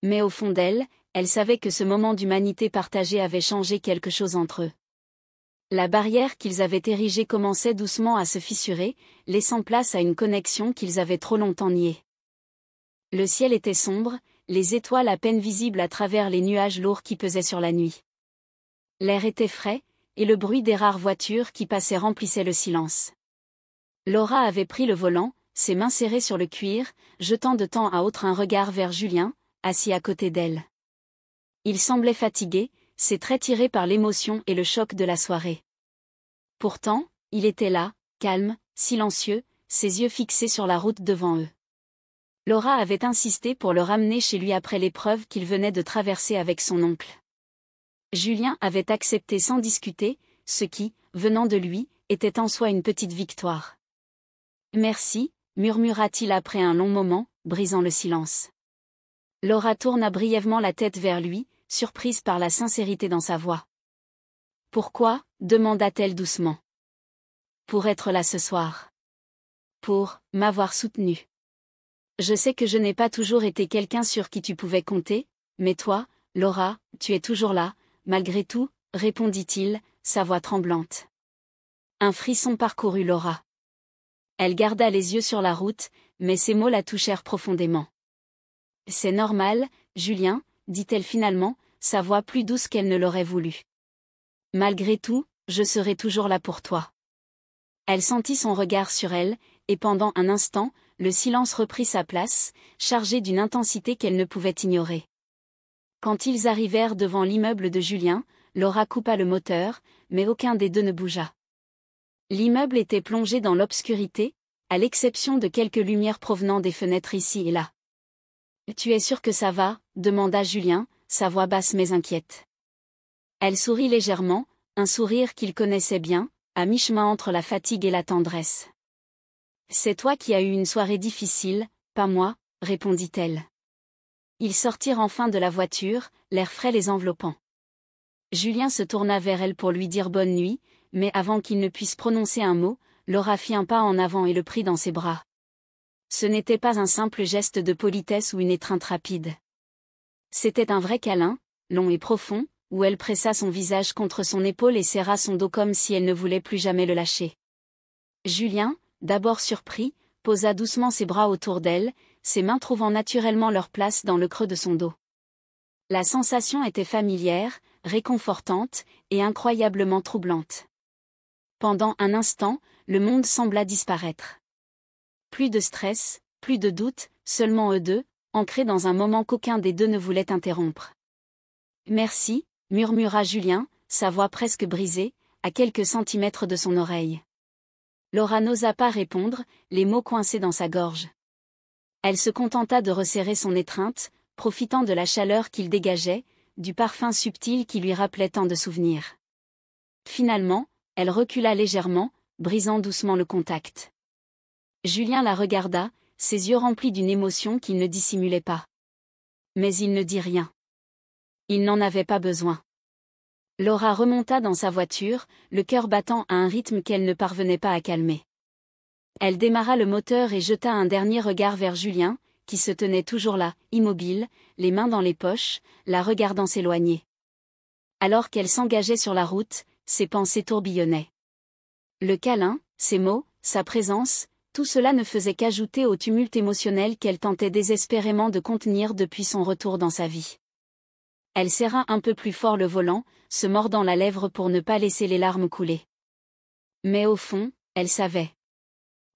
Mais au fond d'elle, elle savait que ce moment d'humanité partagée avait changé quelque chose entre eux. La barrière qu'ils avaient érigée commençait doucement à se fissurer, laissant place à une connexion qu'ils avaient trop longtemps niée. Le ciel était sombre, les étoiles à peine visibles à travers les nuages lourds qui pesaient sur la nuit. L'air était frais, et le bruit des rares voitures qui passaient remplissait le silence. Laura avait pris le volant, ses mains serrées sur le cuir, jetant de temps à autre un regard vers Julien, assis à côté d'elle. Il semblait fatigué, ses traits tirés par l'émotion et le choc de la soirée. Pourtant, il était là, calme, silencieux, ses yeux fixés sur la route devant eux. Laura avait insisté pour le ramener chez lui après l'épreuve qu'il venait de traverser avec son oncle. Julien avait accepté sans discuter, ce qui, venant de lui, était en soi une petite victoire. « Merci », murmura-t-il après un long moment, brisant le silence. Laura tourna brièvement la tête vers lui, surprise par la sincérité dans sa voix. « Pourquoi ?» demanda-t-elle doucement. « Pour être là ce soir. Pour m'avoir soutenue. Je sais que je n'ai pas toujours été quelqu'un sur qui tu pouvais compter, mais toi, Laura, tu es toujours là, malgré tout, » répondit-il, sa voix tremblante. Un frisson parcourut Laura. Elle garda les yeux sur la route, mais ces mots la touchèrent profondément. « C'est normal, Julien, » dit-elle finalement, sa voix plus douce qu'elle ne l'aurait voulu. « Malgré tout, je serai toujours là pour toi. » Elle sentit son regard sur elle, et pendant un instant, le silence reprit sa place, chargé d'une intensité qu'elle ne pouvait ignorer. Quand ils arrivèrent devant l'immeuble de Julien, Laura coupa le moteur, mais aucun des deux ne bougea. L'immeuble était plongé dans l'obscurité, à l'exception de quelques lumières provenant des fenêtres ici et là. « Tu es sûre que ça va ?» demanda Julien, sa voix basse mais inquiète. Elle sourit légèrement, un sourire qu'il connaissait bien, à mi-chemin entre la fatigue et la tendresse. « C'est toi qui as eu une soirée difficile, pas moi, » répondit-elle. Ils sortirent enfin de la voiture, l'air frais les enveloppant. Julien se tourna vers elle pour lui dire bonne nuit, mais avant qu'il ne puisse prononcer un mot, Laura fit un pas en avant et le prit dans ses bras. Ce n'était pas un simple geste de politesse ou une étreinte rapide. C'était un vrai câlin, long et profond, où elle pressa son visage contre son épaule et serra son dos comme si elle ne voulait plus jamais le lâcher. Julien, d'abord surpris, posa doucement ses bras autour d'elle, ses mains trouvant naturellement leur place dans le creux de son dos. La sensation était familière, réconfortante, et incroyablement troublante. Pendant un instant, le monde sembla disparaître. Plus de stress, plus de doute, seulement eux deux, ancrés dans un moment qu'aucun des deux ne voulait interrompre. « Merci », murmura Julien, sa voix presque brisée, à quelques centimètres de son oreille. Laura n'osa pas répondre, les mots coincés dans sa gorge. Elle se contenta de resserrer son étreinte, profitant de la chaleur qu'il dégageait, du parfum subtil qui lui rappelait tant de souvenirs. Finalement, elle recula légèrement, brisant doucement le contact. Julien la regarda, ses yeux remplis d'une émotion qu'il ne dissimulait pas. Mais il ne dit rien. Il n'en avait pas besoin. Laura remonta dans sa voiture, le cœur battant à un rythme qu'elle ne parvenait pas à calmer. Elle démarra le moteur et jeta un dernier regard vers Julien, qui se tenait toujours là, immobile, les mains dans les poches, la regardant s'éloigner. Alors qu'elle s'engageait sur la route, ses pensées tourbillonnaient. Le câlin, ses mots, sa présence, tout cela ne faisait qu'ajouter au tumulte émotionnel qu'elle tentait désespérément de contenir depuis son retour dans sa vie. Elle serra un peu plus fort le volant, se mordant la lèvre pour ne pas laisser les larmes couler. Mais au fond, elle savait.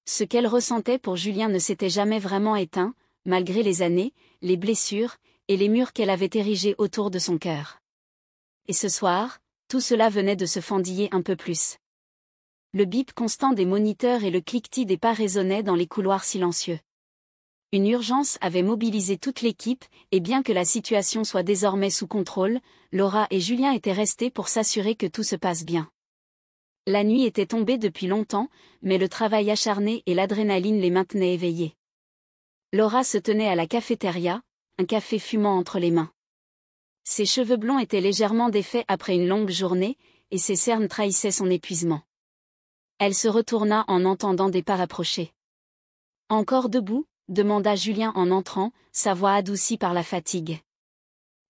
Ce qu'elle ressentait pour Julien ne s'était jamais vraiment éteint, malgré les années, les blessures, et les murs qu'elle avait érigés autour de son cœur. Et ce soir, tout cela venait de se fendiller un peu plus. Le bip constant des moniteurs et le cliquetis des pas résonnaient dans les couloirs silencieux. Une urgence avait mobilisé toute l'équipe, et bien que la situation soit désormais sous contrôle, Laura et Julien étaient restés pour s'assurer que tout se passe bien. La nuit était tombée depuis longtemps, mais le travail acharné et l'adrénaline les maintenaient éveillés. Laura se tenait à la cafétéria, un café fumant entre les mains. Ses cheveux blonds étaient légèrement défaits après une longue journée, et ses cernes trahissaient son épuisement. Elle se retourna en entendant des pas rapprochés. « Encore debout ?» demanda Julien en entrant, sa voix adoucie par la fatigue.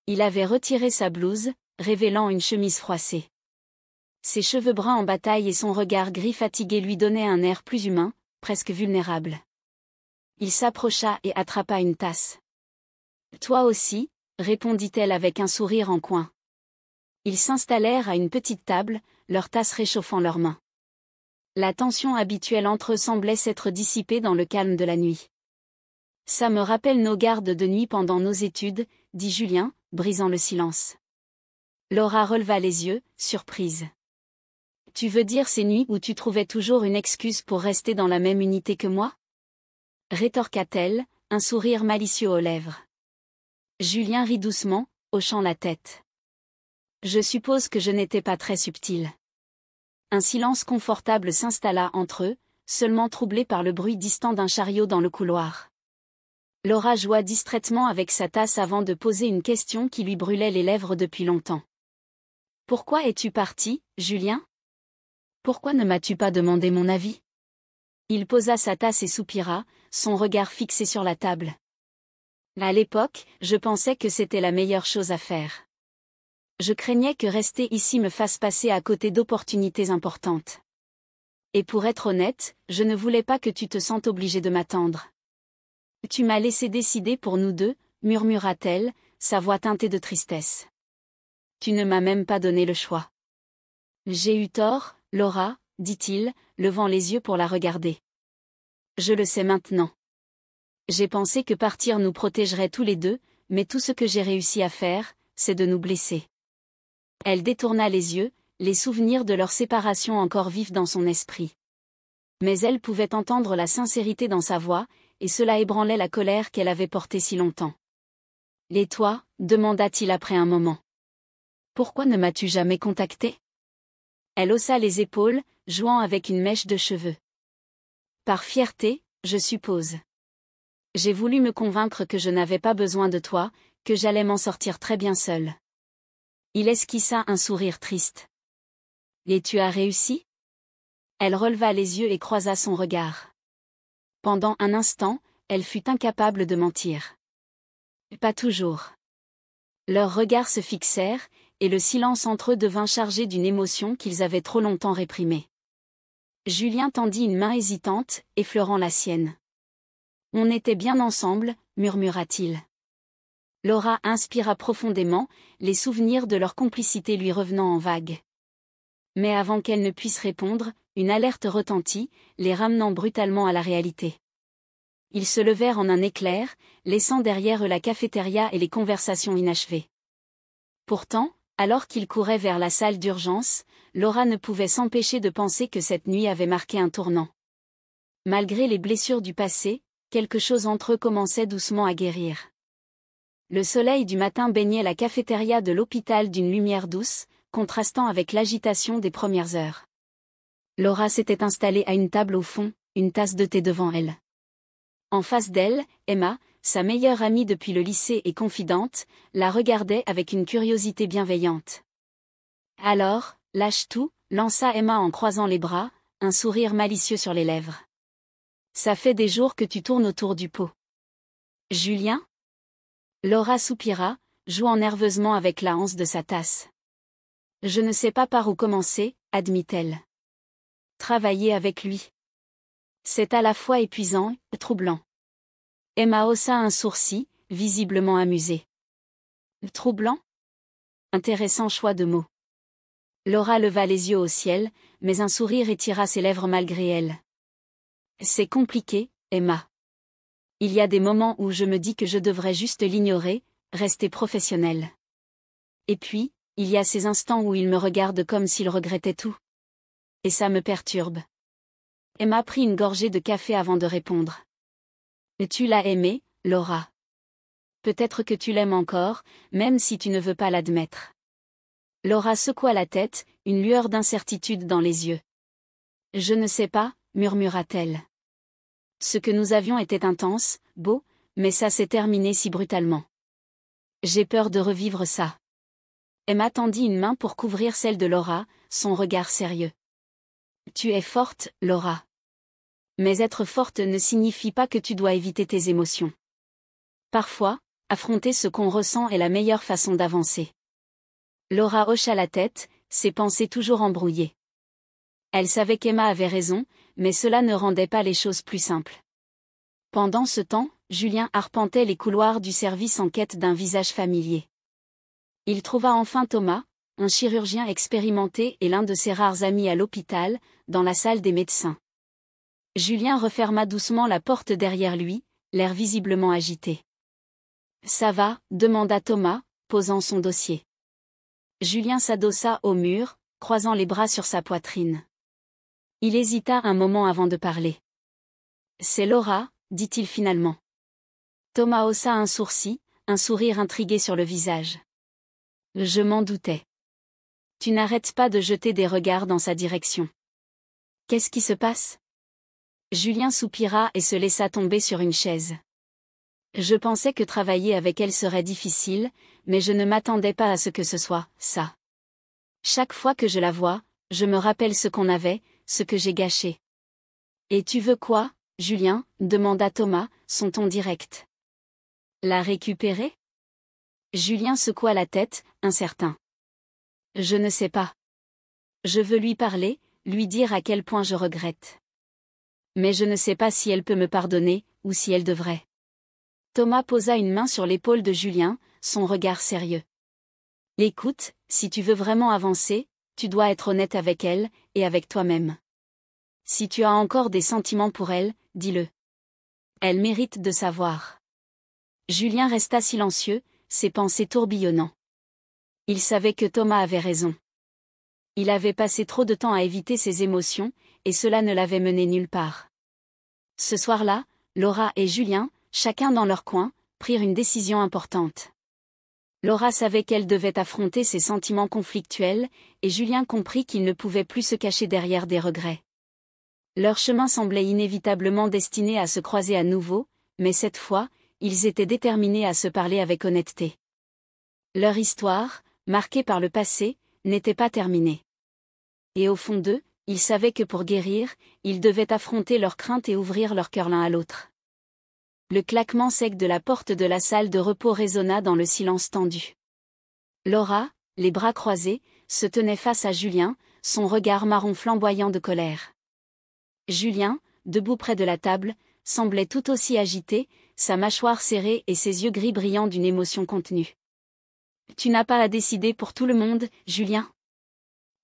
Il avait retiré sa blouse, révélant une chemise froissée. Ses cheveux bruns en bataille et son regard gris fatigué lui donnaient un air plus humain, presque vulnérable. Il s'approcha et attrapa une tasse. « Toi aussi ?» répondit-elle avec un sourire en coin. Ils s'installèrent à une petite table, leurs tasses réchauffant leurs mains. La tension habituelle entre eux semblait s'être dissipée dans le calme de la nuit. « Ça me rappelle nos gardes de nuit pendant nos études, » dit Julien, brisant le silence. Laura releva les yeux, surprise. « Tu veux dire ces nuits où tu trouvais toujours une excuse pour rester dans la même unité que moi ?» rétorqua-t-elle, un sourire malicieux aux lèvres. Julien rit doucement, hochant la tête. « Je suppose que je n'étais pas très subtil. » Un silence confortable s'installa entre eux, seulement troublé par le bruit distant d'un chariot dans le couloir. Laura joua distraitement avec sa tasse avant de poser une question qui lui brûlait les lèvres depuis longtemps. « Pourquoi es-tu parti, Julien ? Pourquoi ne m'as-tu pas demandé mon avis ?» Il posa sa tasse et soupira, son regard fixé sur la table. « À l'époque, je pensais que c'était la meilleure chose à faire. Je craignais que rester ici me fasse passer à côté d'opportunités importantes. Et pour être honnête, je ne voulais pas que tu te sentes obligé de m'attendre. »« Tu m'as laissé décider pour nous deux, » murmura-t-elle, sa voix teintée de tristesse. « Tu ne m'as même pas donné le choix. »« J'ai eu tort, Laura, » dit-il, levant les yeux pour la regarder. « Je le sais maintenant. J'ai pensé que partir nous protégerait tous les deux, mais tout ce que j'ai réussi à faire, c'est de nous blesser. » Elle détourna les yeux, les souvenirs de leur séparation encore vifs dans son esprit. Mais elle pouvait entendre la sincérité dans sa voix, et cela ébranlait la colère qu'elle avait portée si longtemps. « Et toi ?» demanda-t-il après un moment. « Pourquoi ne m'as-tu jamais contacté ?» Elle haussa les épaules, jouant avec une mèche de cheveux. « Par fierté, je suppose. J'ai voulu me convaincre que je n'avais pas besoin de toi, que j'allais m'en sortir très bien seule. » Il esquissa un sourire triste. « Et tu as réussi ?» Elle releva les yeux et croisa son regard. Pendant un instant, elle fut incapable de mentir. « Pas toujours. » Leurs regards se fixèrent, et le silence entre eux devint chargé d'une émotion qu'ils avaient trop longtemps réprimée. Julien tendit une main hésitante, effleurant la sienne. « On était bien ensemble, » murmura-t-il. Laura inspira profondément, les souvenirs de leur complicité lui revenant en vagues. Mais avant qu'elle ne puisse répondre, une alerte retentit, les ramenant brutalement à la réalité. Ils se levèrent en un éclair, laissant derrière eux la cafétéria et les conversations inachevées. Pourtant, alors qu'ils couraient vers la salle d'urgence, Laura ne pouvait s'empêcher de penser que cette nuit avait marqué un tournant. Malgré les blessures du passé, quelque chose entre eux commençait doucement à guérir. Le soleil du matin baignait la cafétéria de l'hôpital d'une lumière douce, contrastant avec l'agitation des premières heures. Laura s'était installée à une table au fond, une tasse de thé devant elle. En face d'elle, Emma, sa meilleure amie depuis le lycée et confidente, la regardait avec une curiosité bienveillante. « Alors, lâche tout » lança Emma en croisant les bras, un sourire malicieux sur les lèvres. « Ça fait des jours que tu tournes autour du pot. »« Julien ?» Laura soupira, jouant nerveusement avec la anse de sa tasse. « Je ne sais pas par où commencer, » admit-elle. « Travailler avec lui. C'est à la fois épuisant et troublant. » Emma haussa un sourcil, visiblement amusée. « Troublant ?» Intéressant choix de mots. Laura leva les yeux au ciel, mais un sourire étira ses lèvres malgré elle. C'est compliqué, Emma. Il y a des moments où je me dis que je devrais juste l'ignorer, rester professionnelle. Et puis, il y a ces instants où il me regarde comme s'il regrettait tout. Et ça me perturbe. Emma prit une gorgée de café avant de répondre. Tu l'as aimé, Laura. Peut-être que tu l'aimes encore, même si tu ne veux pas l'admettre. Laura secoua la tête, une lueur d'incertitude dans les yeux. Je ne sais pas, murmura-t-elle. Ce que nous avions était intense, beau, mais ça s'est terminé si brutalement. J'ai peur de revivre ça. Emma tendit une main pour couvrir celle de Laura, son regard sérieux. Tu es forte, Laura. Mais être forte ne signifie pas que tu dois éviter tes émotions. Parfois, affronter ce qu'on ressent est la meilleure façon d'avancer. Laura hocha la tête, ses pensées toujours embrouillées. Elle savait qu'Emma avait raison, mais cela ne rendait pas les choses plus simples. Pendant ce temps, Julien arpentait les couloirs du service en quête d'un visage familier. Il trouva enfin Thomas, un chirurgien expérimenté et l'un de ses rares amis à l'hôpital, dans la salle des médecins. Julien referma doucement la porte derrière lui, l'air visiblement agité. « Ça va ?» demanda Thomas, posant son dossier. Julien s'adossa au mur, croisant les bras sur sa poitrine. Il hésita un moment avant de parler. « C'est Laura », dit-il finalement. Thomas haussa un sourcil, un sourire intrigué sur le visage. « Je m'en doutais. Tu n'arrêtes pas de jeter des regards dans sa direction. Qu'est-ce qui se passe ?» Julien soupira et se laissa tomber sur une chaise. Je pensais que travailler avec elle serait difficile, mais je ne m'attendais pas à ce que ce soit ça. Chaque fois que je la vois, je me rappelle ce qu'on avait, ce que j'ai gâché. Et tu veux quoi, Julien ? Demanda Thomas, son ton direct. La récupérer ? Julien secoua la tête, incertain. Je ne sais pas. Je veux lui parler, lui dire à quel point je regrette. Mais je ne sais pas si elle peut me pardonner, ou si elle devrait. Thomas posa une main sur l'épaule de Julien, son regard sérieux. Écoute, si tu veux vraiment avancer, tu dois être honnête avec elle, et avec toi-même. Si tu as encore des sentiments pour elle, dis-le. Elle mérite de savoir. Julien resta silencieux, ses pensées tourbillonnant. Il savait que Thomas avait raison. Il avait passé trop de temps à éviter ses émotions, et cela ne l'avait mené nulle part. Ce soir-là, Laura et Julien, chacun dans leur coin, prirent une décision importante. Laura savait qu'elle devait affronter ses sentiments conflictuels, et Julien comprit qu'il ne pouvait plus se cacher derrière des regrets. Leur chemin semblait inévitablement destiné à se croiser à nouveau, mais cette fois, ils étaient déterminés à se parler avec honnêteté. Leur histoire, marquée par le passé, n'était pas terminée. Et au fond d'eux, ils savaient que pour guérir, ils devaient affronter leurs craintes et ouvrir leur cœur l'un à l'autre. Le claquement sec de la porte de la salle de repos résonna dans le silence tendu. Laura, les bras croisés, se tenait face à Julien, son regard marron flamboyant de colère. Julien, debout près de la table, semblait tout aussi agité, sa mâchoire serrée et ses yeux gris brillants d'une émotion contenue. « Tu n'as pas à décider pour tout le monde, Julien ?»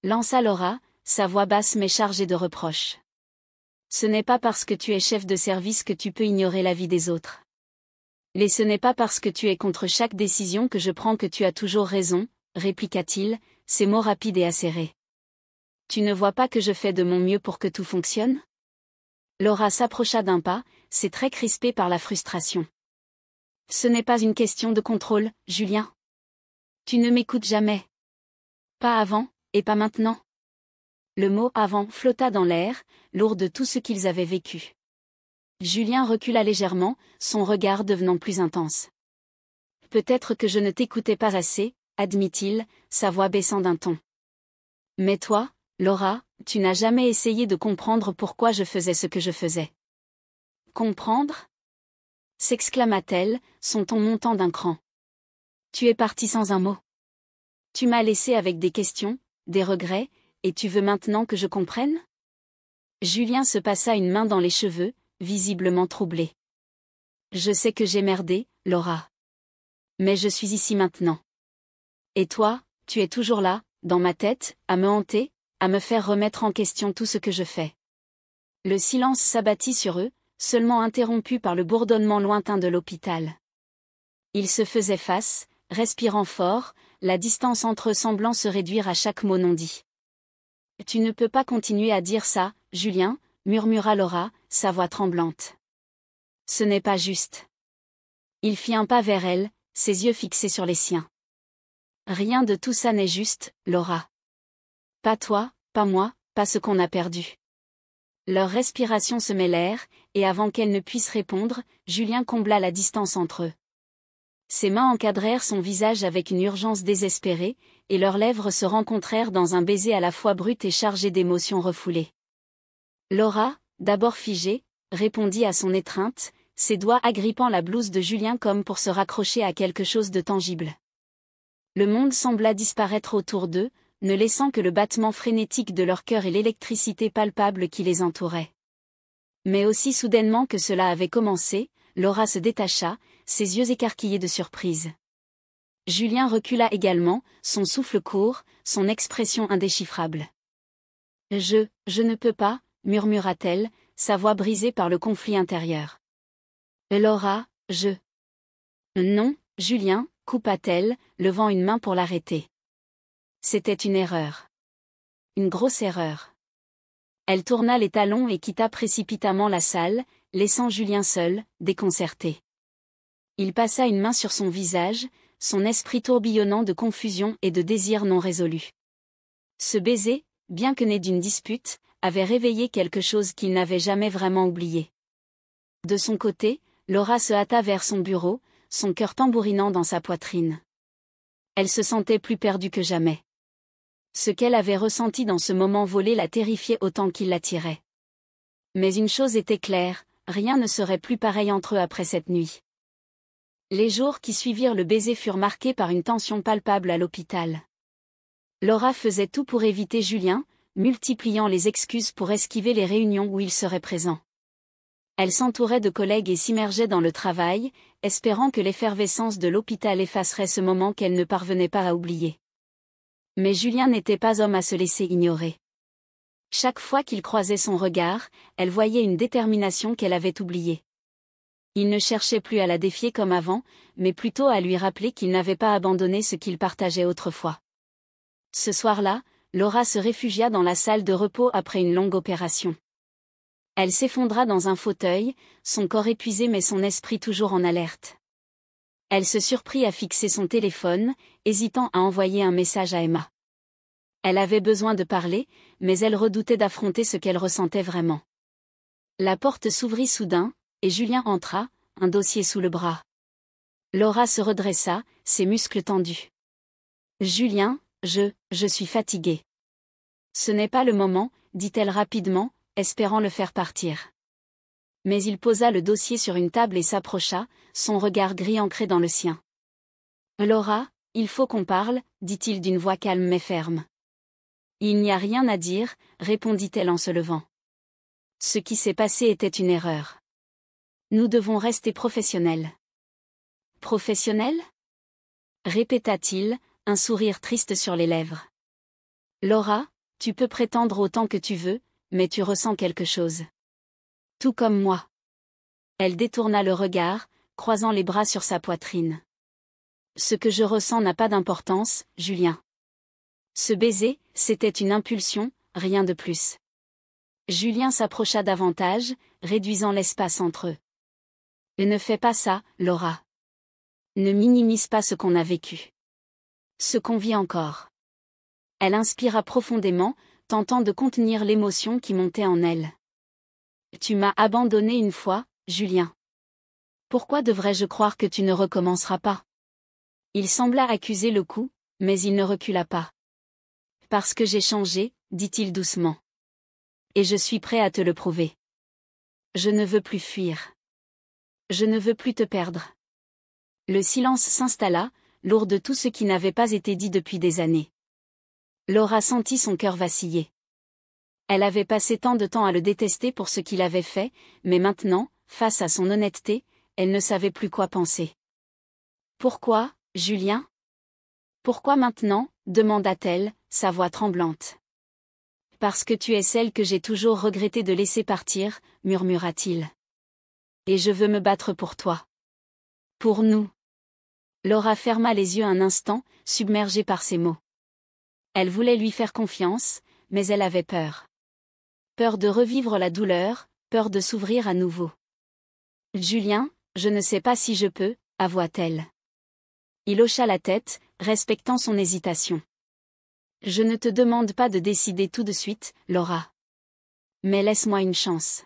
lança Laura, sa voix basse mais chargée de reproches. « Ce n'est pas parce que tu es chef de service que tu peux ignorer l'avis des autres. Et ce n'est pas parce que tu es contre chaque décision que je prends que tu as toujours raison, » répliqua-t-il, ses mots rapides et acérés. « Tu ne vois pas que je fais de mon mieux pour que tout fonctionne ?» Laura s'approcha d'un pas, ses traits crispés par la frustration. « Ce n'est pas une question de contrôle, Julien. Tu ne m'écoutes jamais. Pas avant, et pas maintenant. » Le mot « avant » flotta dans l'air, lourd de tout ce qu'ils avaient vécu. Julien recula légèrement, son regard devenant plus intense. « Peut-être que je ne t'écoutais pas assez, » admit-il, sa voix baissant d'un ton. « Mais toi, Laura, tu n'as jamais essayé de comprendre pourquoi je faisais ce que je faisais. »« Comprendre ?» s'exclama-t-elle, son ton montant d'un cran. « Tu es parti sans un mot. Tu m'as laissé avec des questions, des regrets, et tu veux maintenant que je comprenne ?» Julien se passa une main dans les cheveux, visiblement troublé. « Je sais que j'ai merdé, Laura. Mais je suis ici maintenant. Et toi, tu es toujours là, dans ma tête, à me hanter, à me faire remettre en question tout ce que je fais. Le silence s'abattit sur eux, seulement interrompu par le bourdonnement lointain de l'hôpital. Ils se faisaient face, respirant fort, la distance entre eux semblant se réduire à chaque mot non dit. « Tu ne peux pas continuer à dire ça, Julien », murmura Laura, sa voix tremblante. « Ce n'est pas juste. » Il fit un pas vers elle, ses yeux fixés sur les siens. « Rien de tout ça n'est juste, Laura. Pas toi, pas moi, pas ce qu'on a perdu. » Leurs respirations se mêlèrent, et avant qu'elle ne puisse répondre, Julien combla la distance entre eux. Ses mains encadrèrent son visage avec une urgence désespérée, et leurs lèvres se rencontrèrent dans un baiser à la fois brut et chargé d'émotions refoulées. Laura, d'abord figée, répondit à son étreinte, ses doigts agrippant la blouse de Julien comme pour se raccrocher à quelque chose de tangible. Le monde sembla disparaître autour d'eux, ne laissant que le battement frénétique de leur cœur et l'électricité palpable qui les entourait. Mais aussi soudainement que cela avait commencé, Laura se détacha, ses yeux écarquillés de surprise. Julien recula également, son souffle court, son expression indéchiffrable. « Je ne peux pas », murmura-t-elle, sa voix brisée par le conflit intérieur. « Laura, je... » « Non, Julien », coupa-t-elle, levant une main pour l'arrêter. C'était une erreur. Une grosse erreur. Elle tourna les talons et quitta précipitamment la salle, laissant Julien seul, déconcerté. Il passa une main sur son visage, son esprit tourbillonnant de confusion et de désir non résolu. Ce baiser, bien que né d'une dispute, avait réveillé quelque chose qu'il n'avait jamais vraiment oublié. De son côté, Laura se hâta vers son bureau, son cœur tambourinant dans sa poitrine. Elle se sentait plus perdue que jamais. Ce qu'elle avait ressenti dans ce moment volé la terrifiait autant qu'il l'attirait. Mais une chose était claire, rien ne serait plus pareil entre eux après cette nuit. Les jours qui suivirent le baiser furent marqués par une tension palpable à l'hôpital. Laura faisait tout pour éviter Julien, multipliant les excuses pour esquiver les réunions où il serait présent. Elle s'entourait de collègues et s'immergeait dans le travail, espérant que l'effervescence de l'hôpital effacerait ce moment qu'elle ne parvenait pas à oublier. Mais Julien n'était pas homme à se laisser ignorer. Chaque fois qu'il croisait son regard, elle voyait une détermination qu'elle avait oubliée. Il ne cherchait plus à la défier comme avant, mais plutôt à lui rappeler qu'il n'avait pas abandonné ce qu'il partageait autrefois. Ce soir-là, Laura se réfugia dans la salle de repos après une longue opération. Elle s'effondra dans un fauteuil, son corps épuisé mais son esprit toujours en alerte. Elle se surprit à fixer son téléphone, hésitant à envoyer un message à Emma. Elle avait besoin de parler, mais elle redoutait d'affronter ce qu'elle ressentait vraiment. La porte s'ouvrit soudain, et Julien entra, un dossier sous le bras. Laura se redressa, ses muscles tendus. « Julien, je suis fatiguée. »« Ce n'est pas le moment, » dit-elle rapidement, espérant le faire partir. Mais il posa le dossier sur une table et s'approcha, son regard gris ancré dans le sien. « Laura, il faut qu'on parle, » dit-il d'une voix calme mais ferme. « Il n'y a rien à dire, » répondit-elle en se levant. « Ce qui s'est passé était une erreur. Nous devons rester professionnels. »« Professionnels » répéta-t-il, un sourire triste sur les lèvres. « Laura, tu peux prétendre autant que tu veux, mais tu ressens quelque chose. Tout comme moi. » Elle détourna le regard, croisant les bras sur sa poitrine. « Ce que je ressens n'a pas d'importance, Julien. Ce baiser, c'était une impulsion, rien de plus. » Julien s'approcha davantage, réduisant l'espace entre eux. « Ne fais pas ça, Laura. Ne minimise pas ce qu'on a vécu. Ce qu'on vit encore. » Elle inspira profondément, tentant de contenir l'émotion qui montait en elle. « Tu m'as abandonné une fois, Julien. Pourquoi devrais-je croire que tu ne recommenceras pas ?» Il sembla accuser le coup, mais il ne recula pas. « Parce que j'ai changé, » dit-il doucement. « Et je suis prêt à te le prouver. Je ne veux plus fuir. Je ne veux plus te perdre. » Le silence s'installa, lourd de tout ce qui n'avait pas été dit depuis des années. Laura sentit son cœur vaciller. Elle avait passé tant de temps à le détester pour ce qu'il avait fait, mais maintenant, face à son honnêteté, elle ne savait plus quoi penser. « Pourquoi, Julien ? Pourquoi maintenant, demanda-t-elle, sa voix tremblante. Parce que tu es celle que j'ai toujours regretté de laisser partir, murmura-t-il. Et je veux me battre pour toi. Pour nous. Laura ferma les yeux un instant, submergée par ces mots. Elle voulait lui faire confiance, mais elle avait peur. Peur de revivre la douleur, peur de s'ouvrir à nouveau. Julien, je ne sais pas si je peux, avoua-t-elle. Il hocha la tête, respectant son hésitation. Je ne te demande pas de décider tout de suite, Laura. Mais laisse-moi une chance.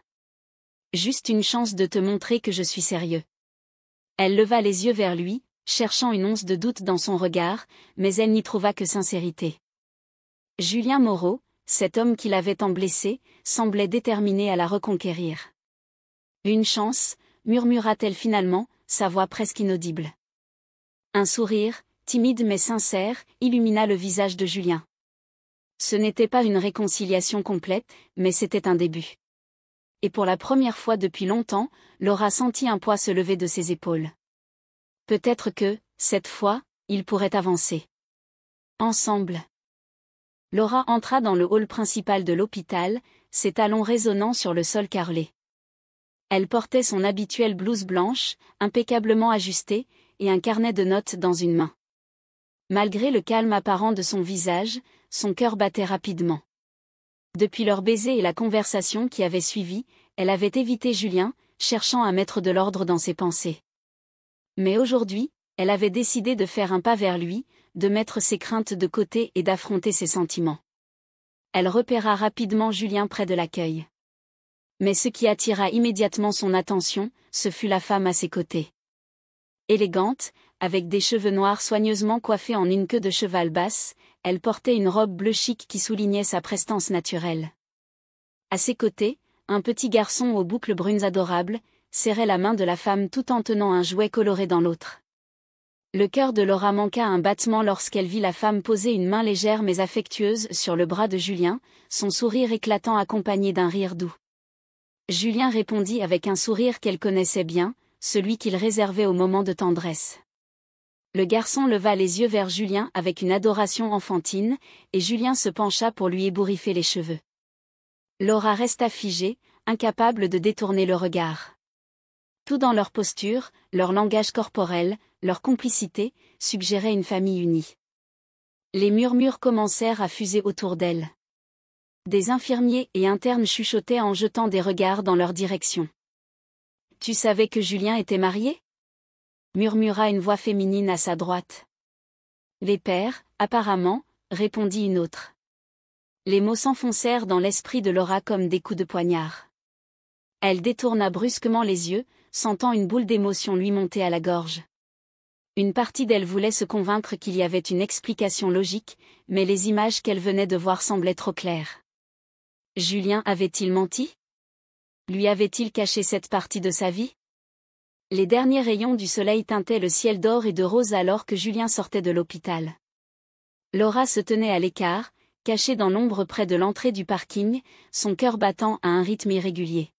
Juste une chance de te montrer que je suis sérieux. Elle leva les yeux vers lui, cherchant une once de doute dans son regard, mais elle n'y trouva que sincérité. Julien Moreau, cet homme qui l'avait tant blessé, semblait déterminé à la reconquérir. Une chance, murmura-t-elle finalement, sa voix presque inaudible. Un sourire, timide mais sincère, illumina le visage de Julien. Ce n'était pas une réconciliation complète, mais c'était un début. Et pour la première fois depuis longtemps, Laura sentit un poids se lever de ses épaules. Peut-être que, cette fois, ils pourraient avancer. Ensemble. Laura entra dans le hall principal de l'hôpital, ses talons résonnant sur le sol carrelé. Elle portait son habituelle blouse blanche, impeccablement ajustée, et un carnet de notes dans une main. Malgré le calme apparent de son visage, son cœur battait rapidement. Depuis leur baiser et la conversation qui avait suivi, elle avait évité Julien, cherchant à mettre de l'ordre dans ses pensées. Mais aujourd'hui, elle avait décidé de faire un pas vers lui, de mettre ses craintes de côté et d'affronter ses sentiments. Elle repéra rapidement Julien près de l'accueil. Mais ce qui attira immédiatement son attention, ce fut la femme à ses côtés. Élégante, avec des cheveux noirs soigneusement coiffés en une queue de cheval basse, elle portait une robe bleu chic qui soulignait sa prestance naturelle. À ses côtés, un petit garçon aux boucles brunes adorables, serrait la main de la femme tout en tenant un jouet coloré dans l'autre. Le cœur de Laura manqua un battement lorsqu'elle vit la femme poser une main légère mais affectueuse sur le bras de Julien, son sourire éclatant accompagné d'un rire doux. Julien répondit avec un sourire qu'elle connaissait bien, celui qu'il réservait au moment de tendresse. Le garçon leva les yeux vers Julien avec une adoration enfantine, et Julien se pencha pour lui ébouriffer les cheveux. Laura resta figée, incapable de détourner le regard. Tout dans leur posture, leur langage corporel, leur complicité, suggérait une famille unie. Les murmures commencèrent à fuser autour d'elle. Des infirmiers et internes chuchotaient en jetant des regards dans leur direction. « Tu savais que Julien était marié ?» murmura une voix féminine à sa droite. « Les pères, apparemment, » répondit une autre. Les mots s'enfoncèrent dans l'esprit de Laura comme des coups de poignard. Elle détourna brusquement les yeux, sentant une boule d'émotion lui monter à la gorge. Une partie d'elle voulait se convaincre qu'il y avait une explication logique, mais les images qu'elle venait de voir semblaient trop claires. Julien avait-il menti? Lui avait-il caché cette partie de sa vie? Les derniers rayons du soleil teintaient le ciel d'or et de rose alors que Julien sortait de l'hôpital. Laura se tenait à l'écart, cachée dans l'ombre près de l'entrée du parking, son cœur battant à un rythme irrégulier.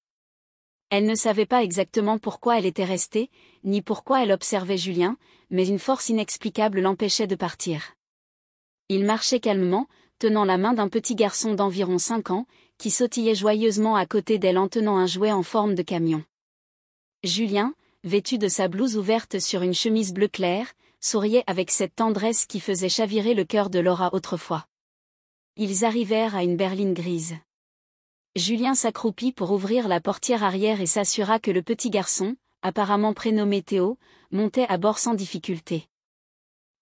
Elle ne savait pas exactement pourquoi elle était restée, ni pourquoi elle observait Julien, mais une force inexplicable l'empêchait de partir. Il marchait calmement, tenant la main d'un petit garçon d'environ 5 ans, qui sautillait joyeusement à côté d'elle en tenant un jouet en forme de camion. Julien, vêtu de sa blouse ouverte sur une chemise bleu clair, souriait avec cette tendresse qui faisait chavirer le cœur de Laura autrefois. Ils arrivèrent à une berline grise. Julien s'accroupit pour ouvrir la portière arrière et s'assura que le petit garçon, apparemment prénommé Théo, montait à bord sans difficulté.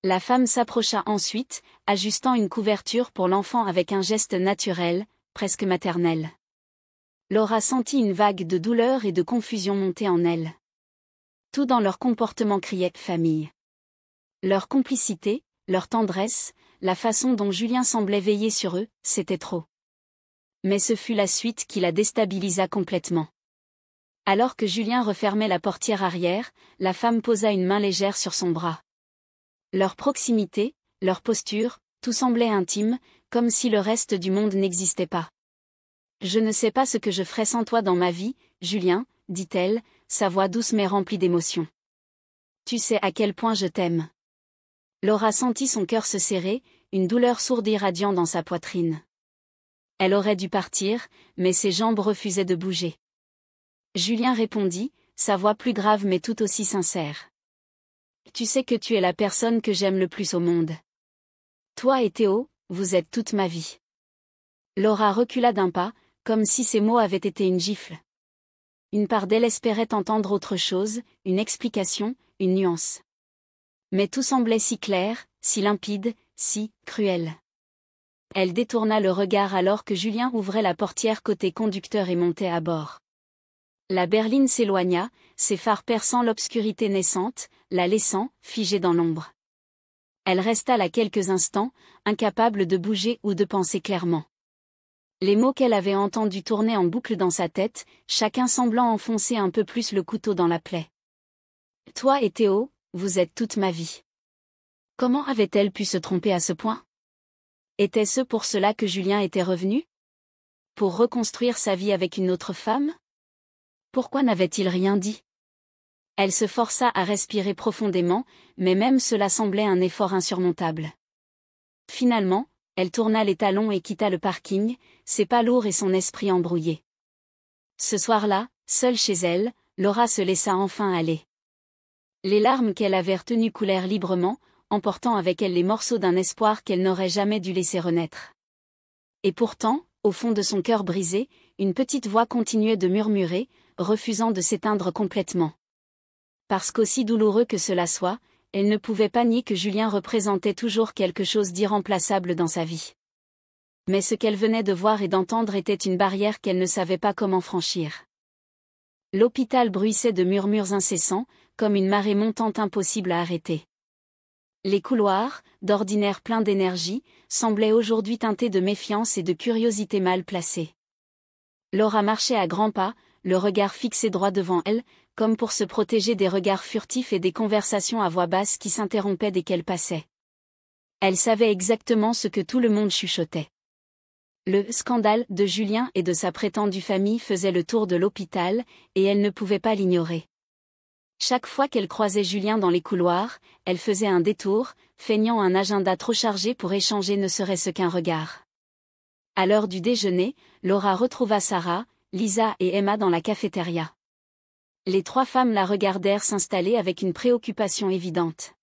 La femme s'approcha ensuite, ajustant une couverture pour l'enfant avec un geste naturel, presque maternel. Laura sentit une vague de douleur et de confusion monter en elle. Tout dans leur comportement criait « famille ». Leur complicité, leur tendresse, la façon dont Julien semblait veiller sur eux, c'était trop. Mais ce fut la suite qui la déstabilisa complètement. Alors que Julien refermait la portière arrière, la femme posa une main légère sur son bras. Leur proximité, leur posture, tout semblait intime, comme si le reste du monde n'existait pas. « Je ne sais pas ce que je ferais sans toi dans ma vie, Julien, » dit-elle, sa voix douce mais remplie d'émotion. « Tu sais à quel point je t'aime. » Laura sentit son cœur se serrer, une douleur sourde irradiant dans sa poitrine. Elle aurait dû partir, mais ses jambes refusaient de bouger. Julien répondit, sa voix plus grave mais tout aussi sincère. Tu sais que tu es la personne que j'aime le plus au monde. Toi et Théo, vous êtes toute ma vie. Laura recula d'un pas, comme si ces mots avaient été une gifle. Une part d'elle espérait entendre autre chose, une explication, une nuance. Mais tout semblait si clair, si limpide, si cruel. Elle détourna le regard alors que Julien ouvrait la portière côté conducteur et montait à bord. La berline s'éloigna, ses phares perçant l'obscurité naissante, la laissant, figée dans l'ombre. Elle resta là quelques instants, incapable de bouger ou de penser clairement. Les mots qu'elle avait entendus tournaient en boucle dans sa tête, chacun semblant enfoncer un peu plus le couteau dans la plaie. Toi et Théo, vous êtes toute ma vie. Comment avait-elle pu se tromper à ce point? Était-ce pour cela que Julien était revenu? Pour reconstruire sa vie avec une autre femme? Pourquoi n'avait-il rien dit? Elle se força à respirer profondément, mais même cela semblait un effort insurmontable. Finalement, elle tourna les talons et quitta le parking, ses pas lourds et son esprit embrouillé. Ce soir-là, seule chez elle, Laura se laissa enfin aller. Les larmes qu'elle avait retenues coulèrent librement, emportant avec elle les morceaux d'un espoir qu'elle n'aurait jamais dû laisser renaître. Et pourtant, au fond de son cœur brisé, une petite voix continuait de murmurer, refusant de s'éteindre complètement. Parce qu'aussi douloureux que cela soit, elle ne pouvait pas nier que Julien représentait toujours quelque chose d'irremplaçable dans sa vie. Mais ce qu'elle venait de voir et d'entendre était une barrière qu'elle ne savait pas comment franchir. L'hôpital bruissait de murmures incessants, comme une marée montante impossible à arrêter. Les couloirs, d'ordinaire pleins d'énergie, semblaient aujourd'hui teintés de méfiance et de curiosité mal placée. Laura marchait à grands pas, le regard fixé droit devant elle, comme pour se protéger des regards furtifs et des conversations à voix basse qui s'interrompaient dès qu'elle passait. Elle savait exactement ce que tout le monde chuchotait. Le scandale de Julien et de sa prétendue famille faisait le tour de l'hôpital, et elle ne pouvait pas l'ignorer. Chaque fois qu'elle croisait Julien dans les couloirs, elle faisait un détour, feignant un agenda trop chargé pour échanger ne serait-ce qu'un regard. À l'heure du déjeuner, Laura retrouva Sarah, Lisa et Emma dans la cafétéria. Les trois femmes la regardèrent s'installer avec une préoccupation évidente.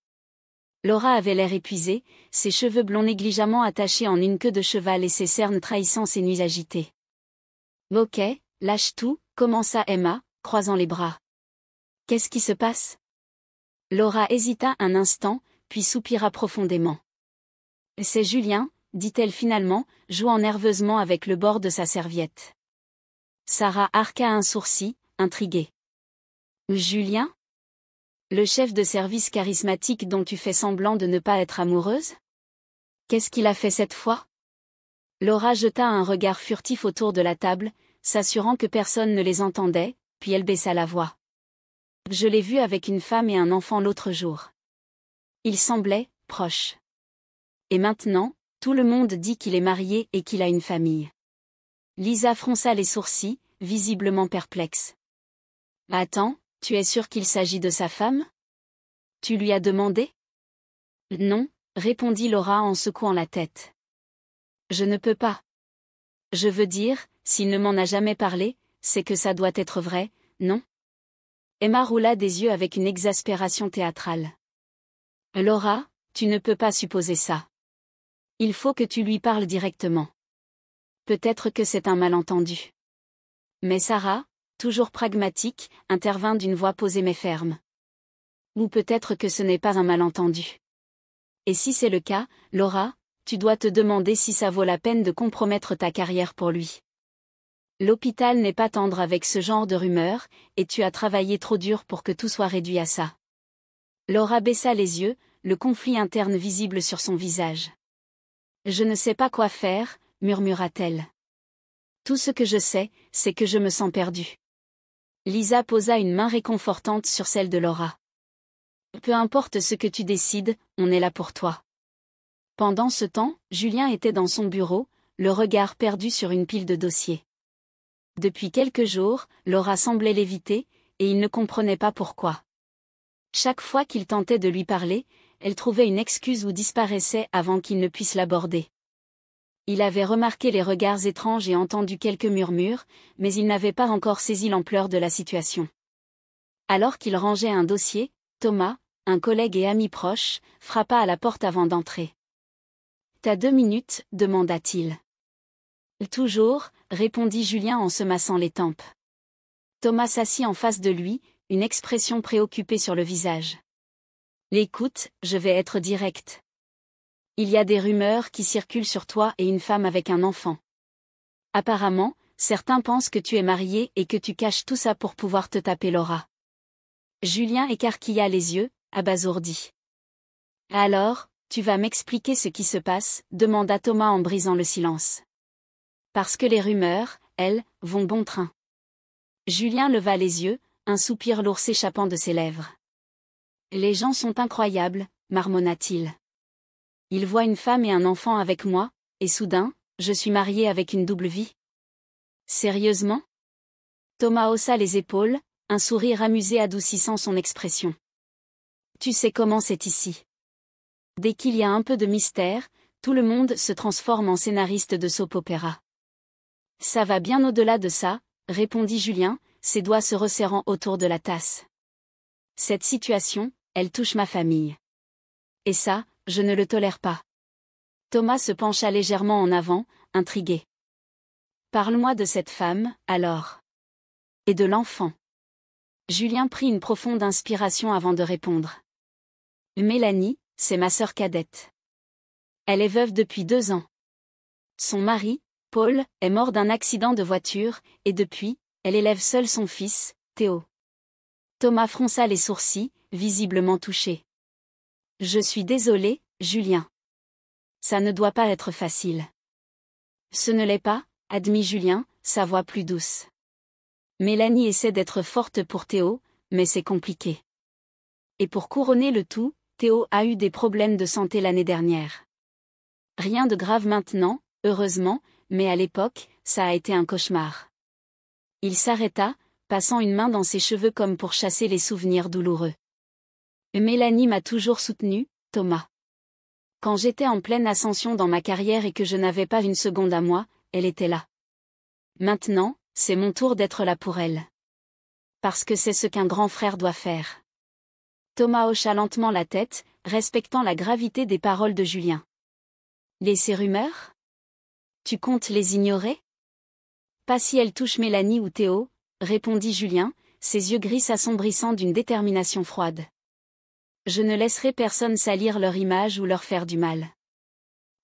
Laura avait l'air épuisée, ses cheveux blonds négligemment attachés en une queue de cheval et ses cernes trahissant ses nuits agitées. « Ok, lâche tout », commença Emma, croisant les bras. « Qu'est-ce qui se passe ?» Laura hésita un instant, puis soupira profondément. « C'est Julien », dit-elle finalement, jouant nerveusement avec le bord de sa serviette. Sarah arqua un sourcil, intriguée. « Julien ? Le chef de service charismatique dont tu fais semblant de ne pas être amoureuse ? Qu'est-ce qu'il a fait cette fois ?» Laura jeta un regard furtif autour de la table, s'assurant que personne ne les entendait, puis elle baissa la voix. « Je l'ai vu avec une femme et un enfant l'autre jour. Il semblait proche. Et maintenant, tout le monde dit qu'il est marié et qu'il a une famille. » Lisa fronça les sourcils, visiblement perplexe. « Attends, tu es sûre qu'il s'agit de sa femme ? Tu lui as demandé ? » « Non, » répondit Laura en secouant la tête. « Je ne peux pas. Je veux dire, s'il ne m'en a jamais parlé, c'est que ça doit être vrai, non ?» Emma roula des yeux avec une exaspération théâtrale. « Laura, tu ne peux pas supposer ça. Il faut que tu lui parles directement. Peut-être que c'est un malentendu. » Mais Sarah, toujours pragmatique, intervint d'une voix posée mais ferme. « Ou peut-être que ce n'est pas un malentendu. Et si c'est le cas, Laura, tu dois te demander si ça vaut la peine de compromettre ta carrière pour lui. L'hôpital n'est pas tendre avec ce genre de rumeurs, et tu as travaillé trop dur pour que tout soit réduit à ça. » Laura baissa les yeux, le conflit interne visible sur son visage. « Je ne sais pas quoi faire, » murmura-t-elle. « Tout ce que je sais, c'est que je me sens perdue. » Lisa posa une main réconfortante sur celle de Laura. « Peu importe ce que tu décides, on est là pour toi. » Pendant ce temps, Julien était dans son bureau, le regard perdu sur une pile de dossiers. Depuis quelques jours, Laura semblait l'éviter, et il ne comprenait pas pourquoi. Chaque fois qu'il tentait de lui parler, elle trouvait une excuse ou disparaissait avant qu'il ne puisse l'aborder. Il avait remarqué les regards étranges et entendu quelques murmures, mais il n'avait pas encore saisi l'ampleur de la situation. Alors qu'il rangeait un dossier, Thomas, un collègue et ami proche, frappa à la porte avant d'entrer. « T'as 2 minutes » demanda-t-il. « Toujours » répondit Julien en se massant les tempes. Thomas s'assit en face de lui, une expression préoccupée sur le visage. « Écoute, je vais être direct. Il y a des rumeurs qui circulent sur toi et une femme avec un enfant. Apparemment, certains pensent que tu es marié et que tu caches tout ça pour pouvoir te taper Laura. » Julien écarquilla les yeux, abasourdi. « Alors, tu vas m'expliquer ce qui se passe » demanda Thomas en brisant le silence. « Parce que les rumeurs, elles, vont bon train. » Julien leva les yeux, un soupir lourd s'échappant de ses lèvres. « Les gens sont incroyables » marmonna-t-il. « Ils voient une femme et un enfant avec moi, et soudain, je suis marié avec une double vie. » « Sérieusement ?» Thomas haussa les épaules, un sourire amusé adoucissant son expression. « Tu sais comment c'est ici. Dès qu'il y a un peu de mystère, tout le monde se transforme en scénariste de soap-opéra. »« Ça va bien au-delà de ça » répondit Julien, ses doigts se resserrant autour de la tasse. « Cette situation, elle touche ma famille. Et ça, je ne le tolère pas. » Thomas se pencha légèrement en avant, intrigué. « Parle-moi de cette femme, alors. Et de l'enfant. » Julien prit une profonde inspiration avant de répondre. « Mélanie, c'est ma sœur cadette. Elle est veuve depuis 2 ans. Son mari, Paul, est mort d'un accident de voiture, et depuis, elle élève seule son fils, Théo. » Thomas fronça les sourcils, visiblement touché. « Je suis désolé, Julien. Ça ne doit pas être facile. »« Ce ne l'est pas » admit Julien, sa voix plus douce. « Mélanie essaie d'être forte pour Théo, mais c'est compliqué. Et pour couronner le tout, Théo a eu des problèmes de santé l'année dernière. Rien de grave maintenant, heureusement, mais à l'époque, ça a été un cauchemar. » Il s'arrêta, passant une main dans ses cheveux comme pour chasser les souvenirs douloureux. « Mélanie m'a toujours soutenu, Thomas. Quand j'étais en pleine ascension dans ma carrière et que je n'avais pas une seconde à moi, elle était là. Maintenant, c'est mon tour d'être là pour elle. Parce que c'est ce qu'un grand frère doit faire. » Thomas hocha lentement la tête, respectant la gravité des paroles de Julien. « Ces rumeurs ? Tu comptes les ignorer ? » « Pas si elles touchent Mélanie ou Théo, » répondit Julien, ses yeux gris s'assombrissant d'une détermination froide. « Je ne laisserai personne salir leur image ou leur faire du mal.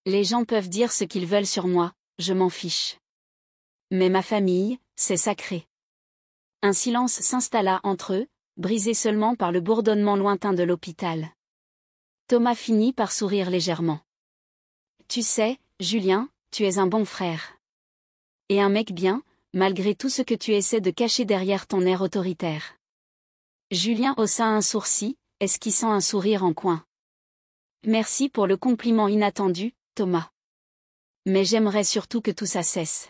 Les gens peuvent dire ce qu'ils veulent sur moi, je m'en fiche. Mais ma famille, c'est sacré. » Un silence s'installa entre eux, brisé seulement par le bourdonnement lointain de l'hôpital. Thomas finit par sourire légèrement. « Tu sais, Julien, tu es un bon frère. Et un mec bien, malgré tout ce que tu essaies de cacher derrière ton air autoritaire. » Julien haussa un sourcil, esquissant un sourire en coin. « Merci pour le compliment inattendu, Thomas. Mais j'aimerais surtout que tout ça cesse. »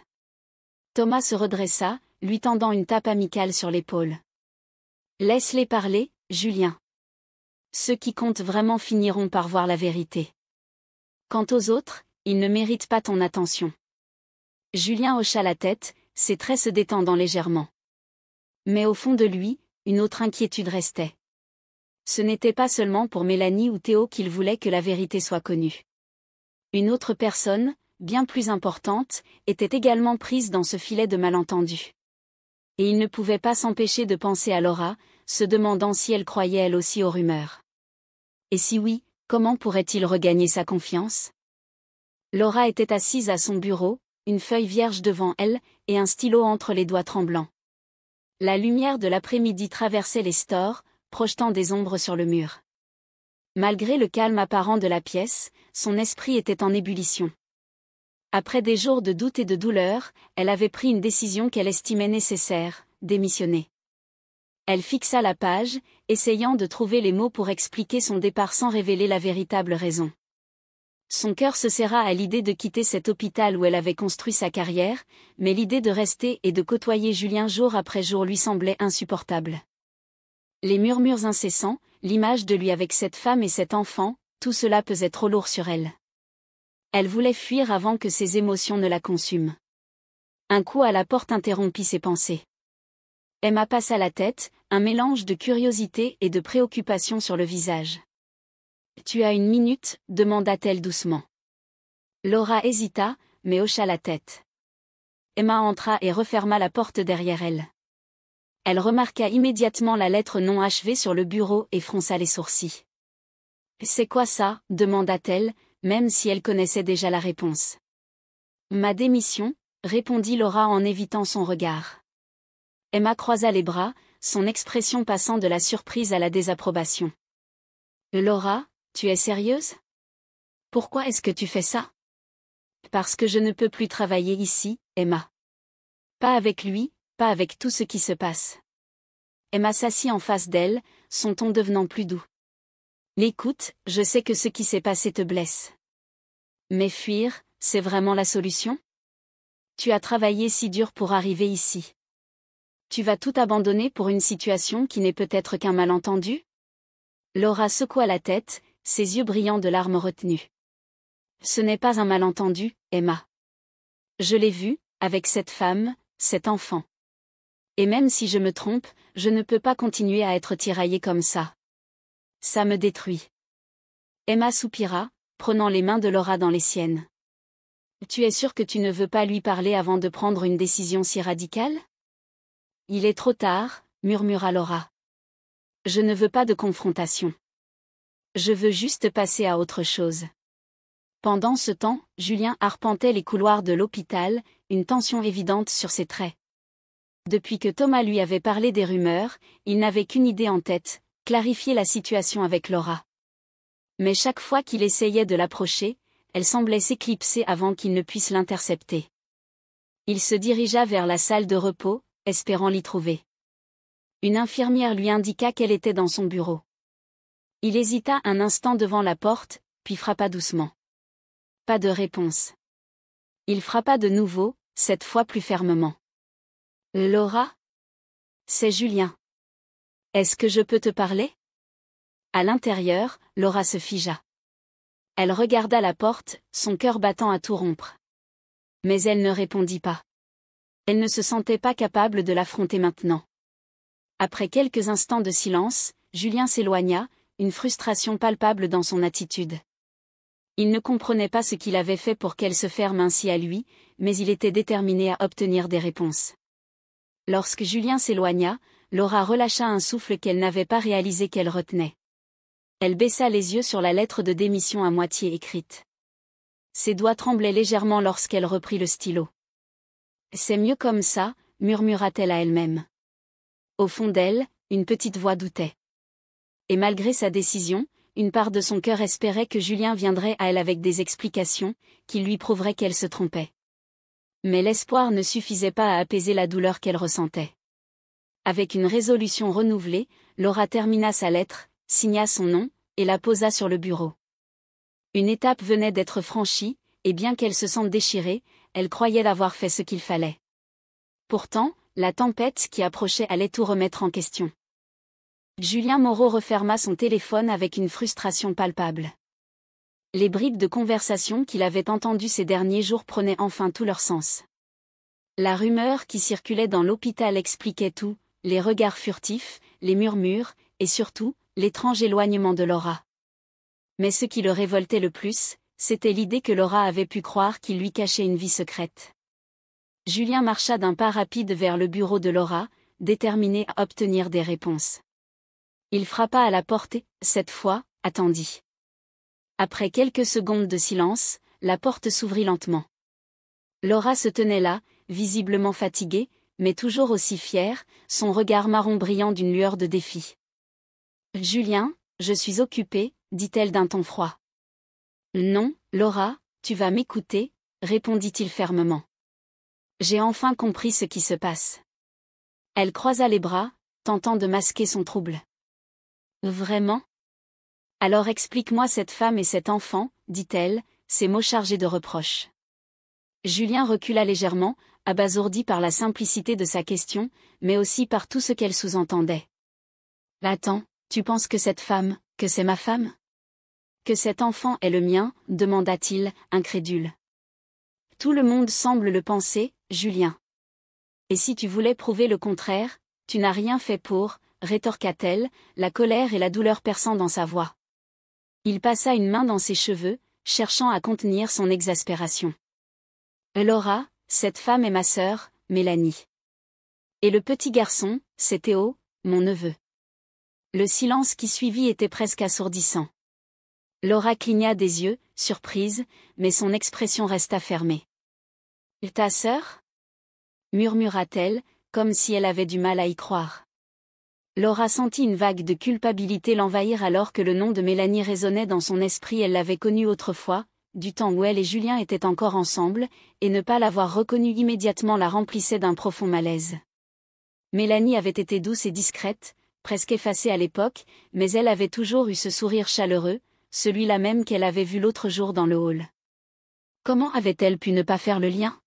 Thomas se redressa, lui tendant une tape amicale sur l'épaule. « Laisse-les parler, Julien. Ceux qui comptent vraiment finiront par voir la vérité. Quant aux autres, ils ne méritent pas ton attention. » Julien hocha la tête, ses traits se détendant légèrement. Mais au fond de lui, une autre inquiétude restait. Ce n'était pas seulement pour Mélanie ou Théo qu'il voulait que la vérité soit connue. Une autre personne, bien plus importante, était également prise dans ce filet de malentendus. Et il ne pouvait pas s'empêcher de penser à Laura, se demandant si elle croyait elle aussi aux rumeurs. Et si oui, comment pourrait-il regagner sa confiance ? Laura était assise à son bureau, une feuille vierge devant elle, et un stylo entre les doigts tremblants. La lumière de l'après-midi traversait les stores, projetant des ombres sur le mur. Malgré le calme apparent de la pièce, son esprit était en ébullition. Après des jours de doute et de douleur, elle avait pris une décision qu'elle estimait nécessaire, démissionner. Elle fixa la page, essayant de trouver les mots pour expliquer son départ sans révéler la véritable raison. Son cœur se serra à l'idée de quitter cet hôpital où elle avait construit sa carrière, mais l'idée de rester et de côtoyer Julien jour après jour lui semblait insupportable. Les murmures incessants, l'image de lui avec cette femme et cet enfant, tout cela pesait trop lourd sur elle. Elle voulait fuir avant que ses émotions ne la consument. Un coup à la porte interrompit ses pensées. Emma passa la tête, un mélange de curiosité et de préoccupation sur le visage. « Tu as une minute ?» demanda-t-elle doucement. Laura hésita, mais hocha la tête. Emma entra et referma la porte derrière elle. Elle remarqua immédiatement la lettre non achevée sur le bureau et fronça les sourcils. « C'est quoi ça ?» demanda-t-elle, même si elle connaissait déjà la réponse. « Ma démission » répondit Laura en évitant son regard. Emma croisa les bras, son expression passant de la surprise à la désapprobation. « Laura, tu es sérieuse ? Pourquoi est-ce que tu fais ça ? » « Parce que je ne peux plus travailler ici, Emma. Pas avec lui, pas avec tout ce qui se passe. » Emma s'assit en face d'elle, son ton devenant plus doux. « Écoute, je sais que ce qui s'est passé te blesse. Mais fuir, c'est vraiment la solution ? Tu as travaillé si dur pour arriver ici. Tu vas tout abandonner pour une situation qui n'est peut-être qu'un malentendu ? » Laura secoua la tête, ses yeux brillants de larmes retenues. « Ce n'est pas un malentendu, Emma. Je l'ai vu, avec cette femme, cet enfant. Et même si je me trompe, je ne peux pas continuer à être tiraillée comme ça. Ça me détruit. » Emma soupira, prenant les mains de Laura dans les siennes. « Tu es sûre que tu ne veux pas lui parler avant de prendre une décision si radicale ? » « Il est trop tard, » murmura Laura. « Je ne veux pas de confrontation. Je veux juste passer à autre chose. » Pendant ce temps, Julien arpentait les couloirs de l'hôpital, une tension évidente sur ses traits. Depuis que Thomas lui avait parlé des rumeurs, il n'avait qu'une idée en tête, clarifier la situation avec Laura. Mais chaque fois qu'il essayait de l'approcher, elle semblait s'éclipser avant qu'il ne puisse l'intercepter. Il se dirigea vers la salle de repos, espérant l'y trouver. Une infirmière lui indiqua qu'elle était dans son bureau. Il hésita un instant devant la porte, puis frappa doucement. Pas de réponse. Il frappa de nouveau, cette fois plus fermement. « Laura ? C'est Julien. Est-ce que je peux te parler ? » À l'intérieur, Laura se figea. Elle regarda la porte, son cœur battant à tout rompre. Mais elle ne répondit pas. Elle ne se sentait pas capable de l'affronter maintenant. Après quelques instants de silence, Julien s'éloigna, une frustration palpable dans son attitude. Il ne comprenait pas ce qu'il avait fait pour qu'elle se ferme ainsi à lui, mais il était déterminé à obtenir des réponses. Lorsque Julien s'éloigna, Laura relâcha un souffle qu'elle n'avait pas réalisé qu'elle retenait. Elle baissa les yeux sur la lettre de démission à moitié écrite. Ses doigts tremblaient légèrement lorsqu'elle reprit le stylo. « C'est mieux comme ça », murmura-t-elle à elle-même. Au fond d'elle, une petite voix doutait. Et malgré sa décision, une part de son cœur espérait que Julien viendrait à elle avec des explications, qui lui prouveraient qu'elle se trompait. Mais l'espoir ne suffisait pas à apaiser la douleur qu'elle ressentait. Avec une résolution renouvelée, Laura termina sa lettre, signa son nom, et la posa sur le bureau. Une étape venait d'être franchie, et bien qu'elle se sente déchirée, elle croyait avoir fait ce qu'il fallait. Pourtant, la tempête qui approchait allait tout remettre en question. Julien Moreau referma son téléphone avec une frustration palpable. Les bribes de conversation qu'il avait entendues ces derniers jours prenaient enfin tout leur sens. La rumeur qui circulait dans l'hôpital expliquait tout, les regards furtifs, les murmures, et surtout, l'étrange éloignement de Laura. Mais ce qui le révoltait le plus, c'était l'idée que Laura avait pu croire qu'il lui cachait une vie secrète. Julien marcha d'un pas rapide vers le bureau de Laura, déterminé à obtenir des réponses. Il frappa à la porte et, cette fois, attendit. Après quelques secondes de silence, la porte s'ouvrit lentement. Laura se tenait là, visiblement fatiguée, mais toujours aussi fière, son regard marron brillant d'une lueur de défi. « Julien, je suis occupée, » dit-elle d'un ton froid. « Non, Laura, tu vas m'écouter, » répondit-il fermement. « J'ai enfin compris ce qui se passe. » Elle croisa les bras, tentant de masquer son trouble. « Vraiment ? Alors explique-moi cette femme et cet enfant, » dit-elle, ses mots chargés de reproches. Julien recula légèrement, abasourdi par la simplicité de sa question, mais aussi par tout ce qu'elle sous-entendait. Attends, tu penses que cette femme, que c'est ma femme? Que cet enfant est le mien, demanda-t-il, incrédule. Tout le monde semble le penser, Julien. Et si tu voulais prouver le contraire, tu n'as rien fait pour, rétorqua-t-elle, la colère et la douleur perçant dans sa voix. Il passa une main dans ses cheveux, cherchant à contenir son exaspération. Laura, cette femme est ma sœur, Mélanie. Et le petit garçon, c'est Théo, mon neveu. Le silence qui suivit était presque assourdissant. Laura cligna des yeux, surprise, mais son expression resta fermée. « Ta sœur » murmura-t-elle, comme si elle avait du mal à y croire. Laura sentit une vague de culpabilité l'envahir alors que le nom de Mélanie résonnait dans son esprit. Elle l'avait connue autrefois, du temps où elle et Julien étaient encore ensemble, et ne pas l'avoir reconnue immédiatement la remplissait d'un profond malaise. Mélanie avait été douce et discrète, presque effacée à l'époque, mais elle avait toujours eu ce sourire chaleureux, celui-là même qu'elle avait vu l'autre jour dans le hall. Comment avait-elle pu ne pas faire le lien?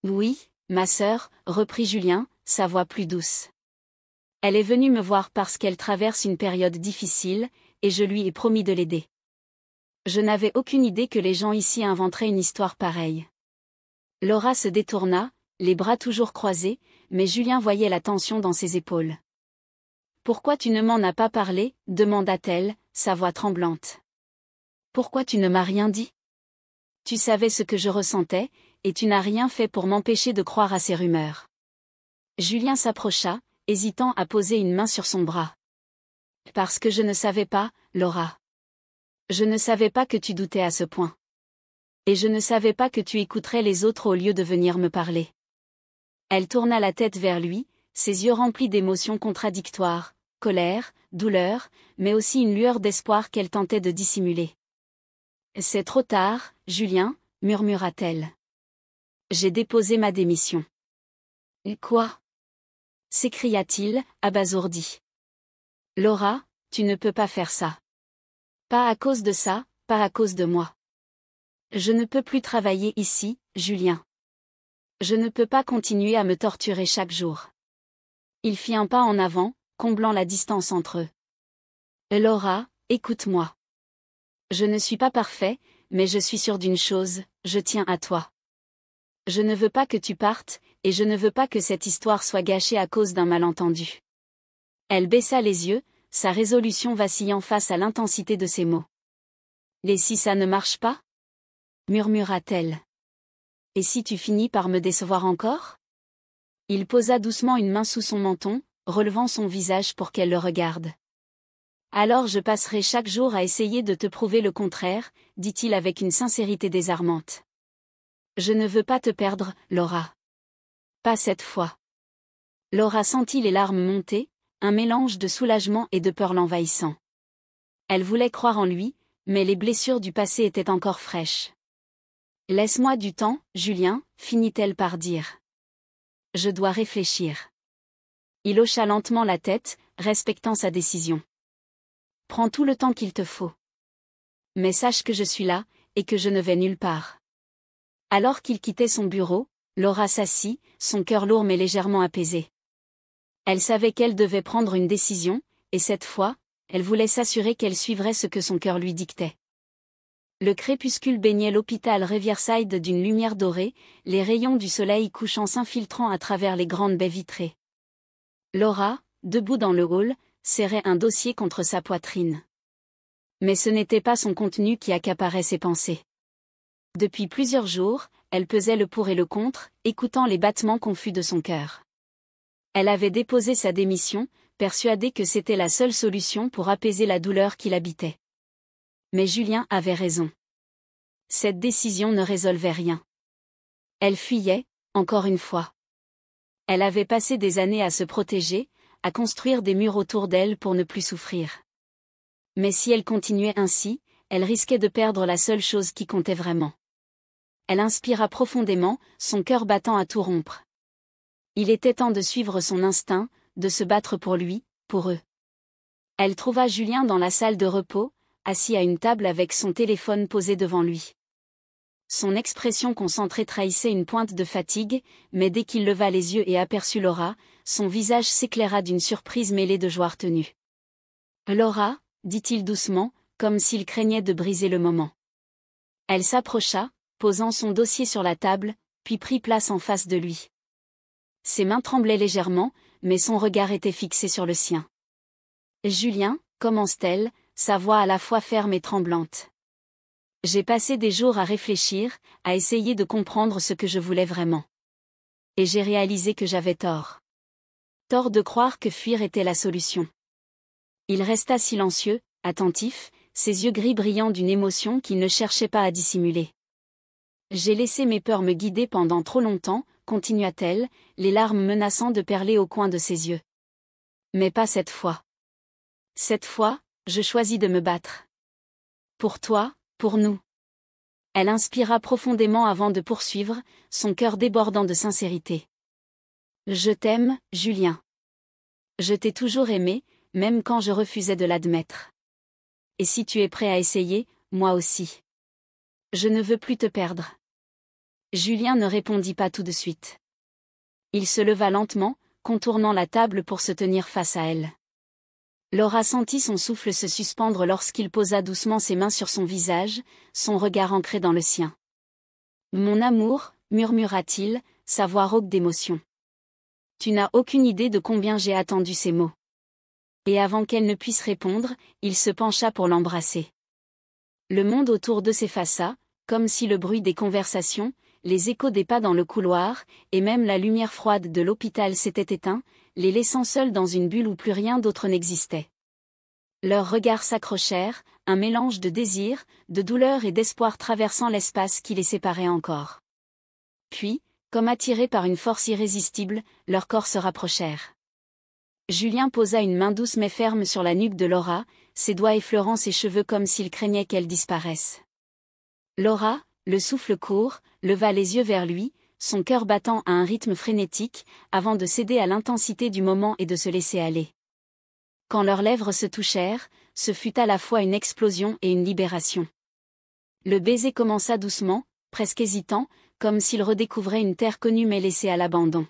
Oui, ma sœur, reprit Julien, sa voix plus douce. Elle est venue me voir parce qu'elle traverse une période difficile, et je lui ai promis de l'aider. Je n'avais aucune idée que les gens ici inventeraient une histoire pareille. Laura se détourna, les bras toujours croisés, mais Julien voyait la tension dans ses épaules. « Pourquoi tu ne m'en as pas parlé » demanda-t-elle, sa voix tremblante. « Pourquoi tu ne m'as rien dit ? Tu savais ce que je ressentais, et tu n'as rien fait pour m'empêcher de croire à ces rumeurs. » Julien s'approcha, hésitant à poser une main sur son bras. « Parce que je ne savais pas, Laura. Je ne savais pas que tu doutais à ce point. Et je ne savais pas que tu écouterais les autres au lieu de venir me parler. » Elle tourna la tête vers lui, ses yeux remplis d'émotions contradictoires, colère, douleur, mais aussi une lueur d'espoir qu'elle tentait de dissimuler. « C'est trop tard, Julien, » murmura-t-elle. « J'ai déposé ma démission. »« Quoi ?» s'écria-t-il, abasourdi. « Laura, tu ne peux pas faire ça. Pas à cause de ça, pas à cause de moi. Je ne peux plus travailler ici, Julien. Je ne peux pas continuer à me torturer chaque jour. » Il fit un pas en avant, comblant la distance entre eux. « Laura, écoute-moi. Je ne suis pas parfait, mais je suis sûr d'une chose, je tiens à toi. Je ne veux pas que tu partes, et je ne veux pas que cette histoire soit gâchée à cause d'un malentendu. » Elle baissa les yeux, sa résolution vacillant face à l'intensité de ses mots. « Et si ça ne marche pas » murmura-t-elle. « Et si tu finis par me décevoir encore ?» Il posa doucement une main sous son menton, relevant son visage pour qu'elle le regarde. « Alors je passerai chaque jour à essayer de te prouver le contraire, » dit-il avec une sincérité désarmante. « Je ne veux pas te perdre, Laura. Pas cette fois. » Laura sentit les larmes monter, un mélange de soulagement et de peur l'envahissant. Elle voulait croire en lui, mais les blessures du passé étaient encore fraîches. « Laisse-moi du temps, Julien, » finit-elle par dire. « Je dois réfléchir. » Il hocha lentement la tête, respectant sa décision. « Prends tout le temps qu'il te faut. Mais sache que je suis là, et que je ne vais nulle part. » Alors qu'il quittait son bureau, Laura s'assit, son cœur lourd mais légèrement apaisé. Elle savait qu'elle devait prendre une décision, et cette fois, elle voulait s'assurer qu'elle suivrait ce que son cœur lui dictait. Le crépuscule baignait l'hôpital Riverside d'une lumière dorée, les rayons du soleil couchant s'infiltrant à travers les grandes baies vitrées. Laura, debout dans le hall, serrait un dossier contre sa poitrine. Mais ce n'était pas son contenu qui accaparait ses pensées. Depuis plusieurs jours, elle pesait le pour et le contre, écoutant les battements confus de son cœur. Elle avait déposé sa démission, persuadée que c'était la seule solution pour apaiser la douleur qui l'habitait. Mais Julien avait raison. Cette décision ne résolvait rien. Elle fuyait, encore une fois. Elle avait passé des années à se protéger, à construire des murs autour d'elle pour ne plus souffrir. Mais si elle continuait ainsi, elle risquait de perdre la seule chose qui comptait vraiment. Elle inspira profondément, son cœur battant à tout rompre. Il était temps de suivre son instinct, de se battre pour lui, pour eux. Elle trouva Julien dans la salle de repos, assis à une table avec son téléphone posé devant lui. Son expression concentrée trahissait une pointe de fatigue, mais dès qu'il leva les yeux et aperçut Laura, son visage s'éclaira d'une surprise mêlée de joie retenue. Laura, dit-il doucement, comme s'il craignait de briser le moment. Elle s'approcha, posant son dossier sur la table, puis prit place en face de lui. Ses mains tremblaient légèrement, mais son regard était fixé sur le sien. Julien, commence-t-elle, sa voix à la fois ferme et tremblante. J'ai passé des jours à réfléchir, à essayer de comprendre ce que je voulais vraiment. Et j'ai réalisé que j'avais tort. Tort de croire que fuir était la solution. Il resta silencieux, attentif, ses yeux gris brillant d'une émotion qu'il ne cherchait pas à dissimuler. J'ai laissé mes peurs me guider pendant trop longtemps, continua-t-elle, les larmes menaçant de perler au coin de ses yeux. Mais pas cette fois. Cette fois, je choisis de me battre. Pour toi, pour nous. Elle inspira profondément avant de poursuivre, son cœur débordant de sincérité. Je t'aime, Julien. Je t'ai toujours aimé, même quand je refusais de l'admettre. Et si tu es prêt à essayer, moi aussi. Je ne veux plus te perdre. Julien ne répondit pas tout de suite. Il se leva lentement, contournant la table pour se tenir face à elle. Laura sentit son souffle se suspendre lorsqu'il posa doucement ses mains sur son visage, son regard ancré dans le sien. « Mon amour, murmura-t-il, sa voix rauque d'émotion. Tu n'as aucune idée de combien j'ai attendu ces mots. » Et avant qu'elle ne puisse répondre, il se pencha pour l'embrasser. Le monde autour d'eux s'effaça, comme si le bruit des conversations, les échos des pas dans le couloir, et même la lumière froide de l'hôpital s'étaient éteints, les laissant seuls dans une bulle où plus rien d'autre n'existait. Leurs regards s'accrochèrent, un mélange de désir, de douleur et d'espoir traversant l'espace qui les séparait encore. Puis, comme attirés par une force irrésistible, leurs corps se rapprochèrent. Julien posa une main douce mais ferme sur la nuque de Laura, ses doigts effleurant ses cheveux comme s'il craignait qu'elle disparaisse. Laura, le souffle court, leva les yeux vers lui, son cœur battant à un rythme frénétique, avant de céder à l'intensité du moment et de se laisser aller. Quand leurs lèvres se touchèrent, ce fut à la fois une explosion et une libération. Le baiser commença doucement, presque hésitant, comme s'il redécouvrait une terre connue mais laissée à l'abandon.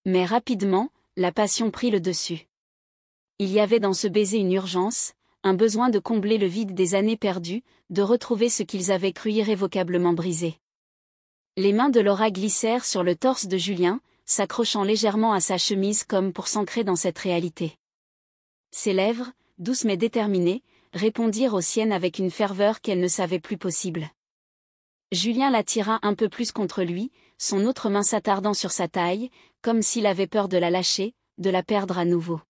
Mais rapidement, la passion prit le dessus. Il y avait dans ce baiser une urgence, un besoin de combler le vide des années perdues, de retrouver ce qu'ils avaient cru irrévocablement brisé. Les mains de Laura glissèrent sur le torse de Julien, s'accrochant légèrement à sa chemise comme pour s'ancrer dans cette réalité. Ses lèvres, douces mais déterminées, répondirent aux siennes avec une ferveur qu'elle ne savait plus possible. Julien l'attira un peu plus contre lui, son autre main s'attardant sur sa taille, comme s'il avait peur de la lâcher, de la perdre à nouveau.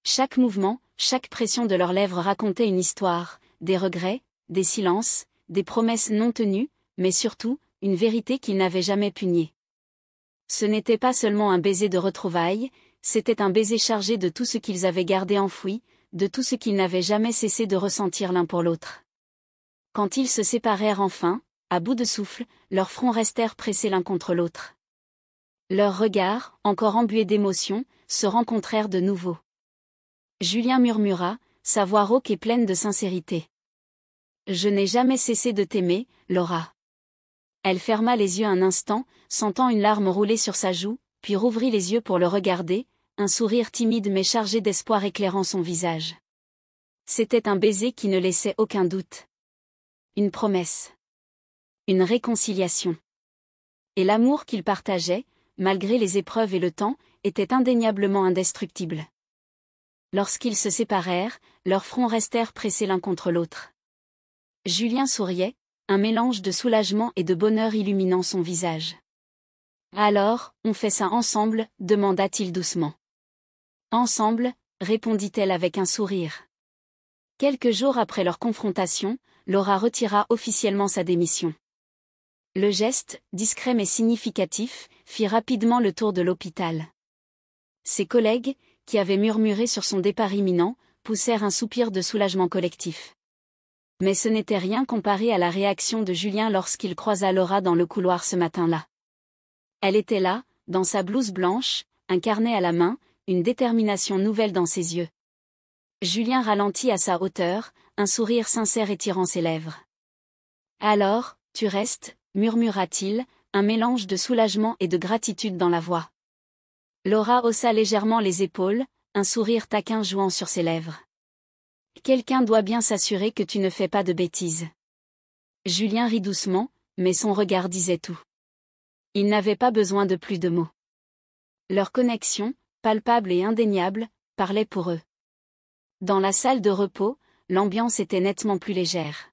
Chaque mouvement, chaque pression de leurs lèvres racontait une histoire, des regrets, des silences, des promesses non tenues, mais surtout, une vérité qu'ils n'avaient jamais pu nier. Ce n'était pas seulement un baiser de retrouvailles, c'était un baiser chargé de tout ce qu'ils avaient gardé enfoui, de tout ce qu'ils n'avaient jamais cessé de ressentir l'un pour l'autre. Quand ils se séparèrent enfin, à bout de souffle, leurs fronts restèrent pressés l'un contre l'autre. Leurs regards, encore embués d'émotion, se rencontrèrent de nouveau. Julien murmura, sa voix rauque et pleine de sincérité. « Je n'ai jamais cessé de t'aimer, Laura. » Elle ferma les yeux un instant, sentant une larme rouler sur sa joue, puis rouvrit les yeux pour le regarder, un sourire timide mais chargé d'espoir éclairant son visage. C'était un baiser qui ne laissait aucun doute. Une promesse. Une réconciliation. Et l'amour qu'ils partageaient, malgré les épreuves et le temps, était indéniablement indestructible. Lorsqu'ils se séparèrent, leurs fronts restèrent pressés l'un contre l'autre. Julien souriait, un mélange de soulagement et de bonheur illuminant son visage. « Alors, on fait ça ensemble ?» demanda-t-il doucement. « Ensemble ?» répondit-elle avec un sourire. Quelques jours après leur confrontation, Laura retira officiellement sa démission. Le geste, discret mais significatif, fit rapidement le tour de l'hôpital. Ses collègues, qui avaient murmuré sur son départ imminent, poussèrent un soupir de soulagement collectif. Mais ce n'était rien comparé à la réaction de Julien lorsqu'il croisa Laura dans le couloir ce matin-là. Elle était là, dans sa blouse blanche, un carnet à la main, une détermination nouvelle dans ses yeux. Julien ralentit à sa hauteur, un sourire sincère étirant ses lèvres. « Alors, tu restes ?» murmura-t-il, un mélange de soulagement et de gratitude dans la voix. Laura haussa légèrement les épaules, un sourire taquin jouant sur ses lèvres. Quelqu'un doit bien s'assurer que tu ne fais pas de bêtises. Julien rit doucement, mais son regard disait tout. Il n'avait pas besoin de plus de mots. Leur connexion, palpable et indéniable, parlait pour eux. Dans la salle de repos, l'ambiance était nettement plus légère.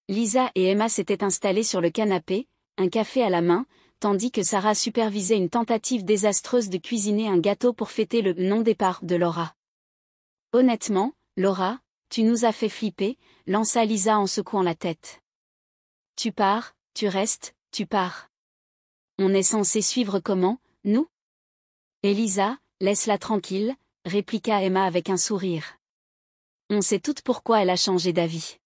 Lisa et Emma s'étaient installées sur le canapé, un café à la main, tandis que Sarah supervisait une tentative désastreuse de cuisiner un gâteau pour fêter le non-départ de Laura. Honnêtement, Laura, tu nous as fait flipper, lança Lisa en secouant la tête. Tu pars, tu restes, tu pars. On est censé suivre comment, nous? Elisa, laisse-la tranquille, répliqua Emma avec un sourire. On sait toutes pourquoi elle a changé d'avis.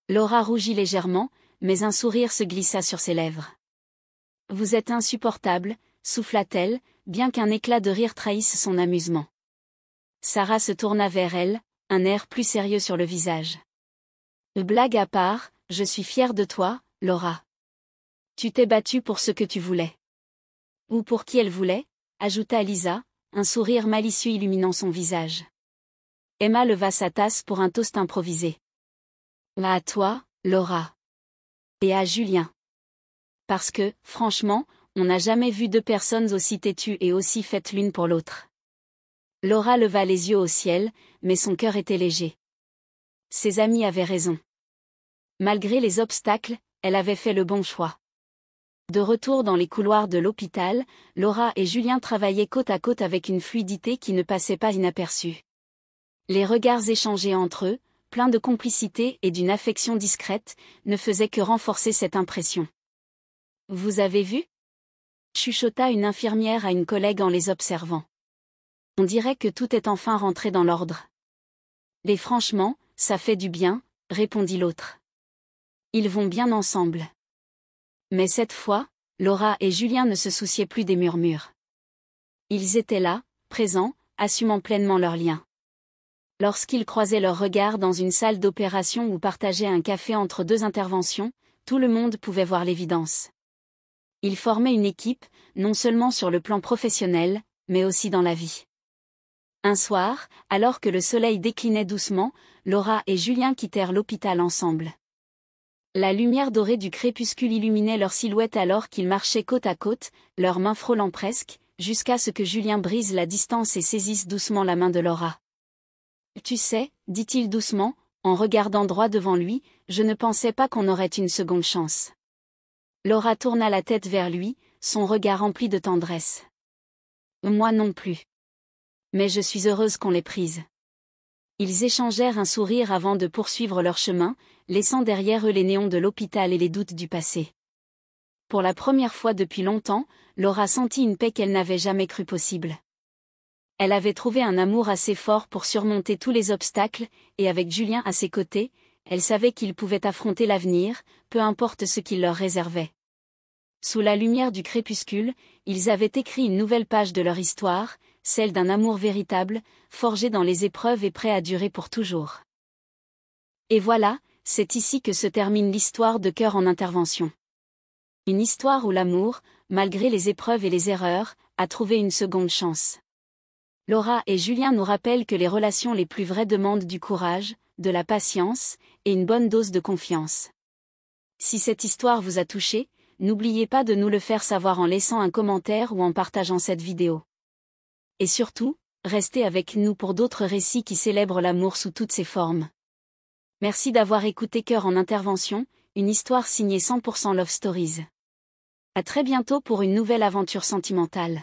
Laura rougit légèrement, mais un sourire se glissa sur ses lèvres. Vous êtes insupportable, souffla-t-elle, bien qu'un éclat de rire trahisse son amusement. Sarah se tourna vers elle, un air plus sérieux sur le visage. Blague à part, je suis fière de toi, Laura. Tu t'es battue pour ce que tu voulais. Ou pour qui elle voulait, ajouta Lisa, un sourire malicieux illuminant son visage. Emma leva sa tasse pour un toast improvisé. À toi, Laura. Et à Julien. Parce que, franchement, on n'a jamais vu deux personnes aussi têtues et aussi faites l'une pour l'autre. Laura leva les yeux au ciel, mais son cœur était léger. Ses amis avaient raison. Malgré les obstacles, elle avait fait le bon choix. De retour dans les couloirs de l'hôpital, Laura et Julien travaillaient côte à côte avec une fluidité qui ne passait pas inaperçue. Les regards échangés entre eux, pleins de complicité et d'une affection discrète, ne faisaient que renforcer cette impression. Vous avez vu? Chuchota une infirmière à une collègue en les observant. On dirait que tout est enfin rentré dans l'ordre. Et franchement, ça fait du bien, répondit l'autre. Ils vont bien ensemble. Mais cette fois, Laura et Julien ne se souciaient plus des murmures. Ils étaient là, présents, assumant pleinement leur lien. Lorsqu'ils croisaient leurs regards dans une salle d'opération ou partageaient un café entre deux interventions, tout le monde pouvait voir l'évidence. Ils formaient une équipe, non seulement sur le plan professionnel, mais aussi dans la vie. Un soir, alors que le soleil déclinait doucement, Laura et Julien quittèrent l'hôpital ensemble. La lumière dorée du crépuscule illuminait leurs silhouettes alors qu'ils marchaient côte à côte, leurs mains frôlant presque, jusqu'à ce que Julien brise la distance et saisisse doucement la main de Laura. « Tu sais, dit-il doucement, en regardant droit devant lui, je ne pensais pas qu'on aurait une seconde chance. » Laura tourna la tête vers lui, son regard rempli de tendresse. « Moi non plus. Mais je suis heureuse qu'on l'ait prise. » Ils échangèrent un sourire avant de poursuivre leur chemin, laissant derrière eux les néons de l'hôpital et les doutes du passé. Pour la première fois depuis longtemps, Laura sentit une paix qu'elle n'avait jamais cru possible. Elle avait trouvé un amour assez fort pour surmonter tous les obstacles, et avec Julien à ses côtés, elle savait qu'ils pouvaient affronter l'avenir, peu importe ce qu'il leur réservait. Sous la lumière du crépuscule, ils avaient écrit une nouvelle page de leur histoire, celle d'un amour véritable, forgé dans les épreuves et prêt à durer pour toujours. Et voilà, c'est ici que se termine l'histoire de Cœur en intervention. Une histoire où l'amour, malgré les épreuves et les erreurs, a trouvé une seconde chance. Laura et Julien nous rappellent que les relations les plus vraies demandent du courage, de la patience, et une bonne dose de confiance. Si cette histoire vous a touché, n'oubliez pas de nous le faire savoir en laissant un commentaire ou en partageant cette vidéo. Et surtout, restez avec nous pour d'autres récits qui célèbrent l'amour sous toutes ses formes. Merci d'avoir écouté Cœur en intervention, une histoire signée 100% Love Stories. À très bientôt pour une nouvelle aventure sentimentale.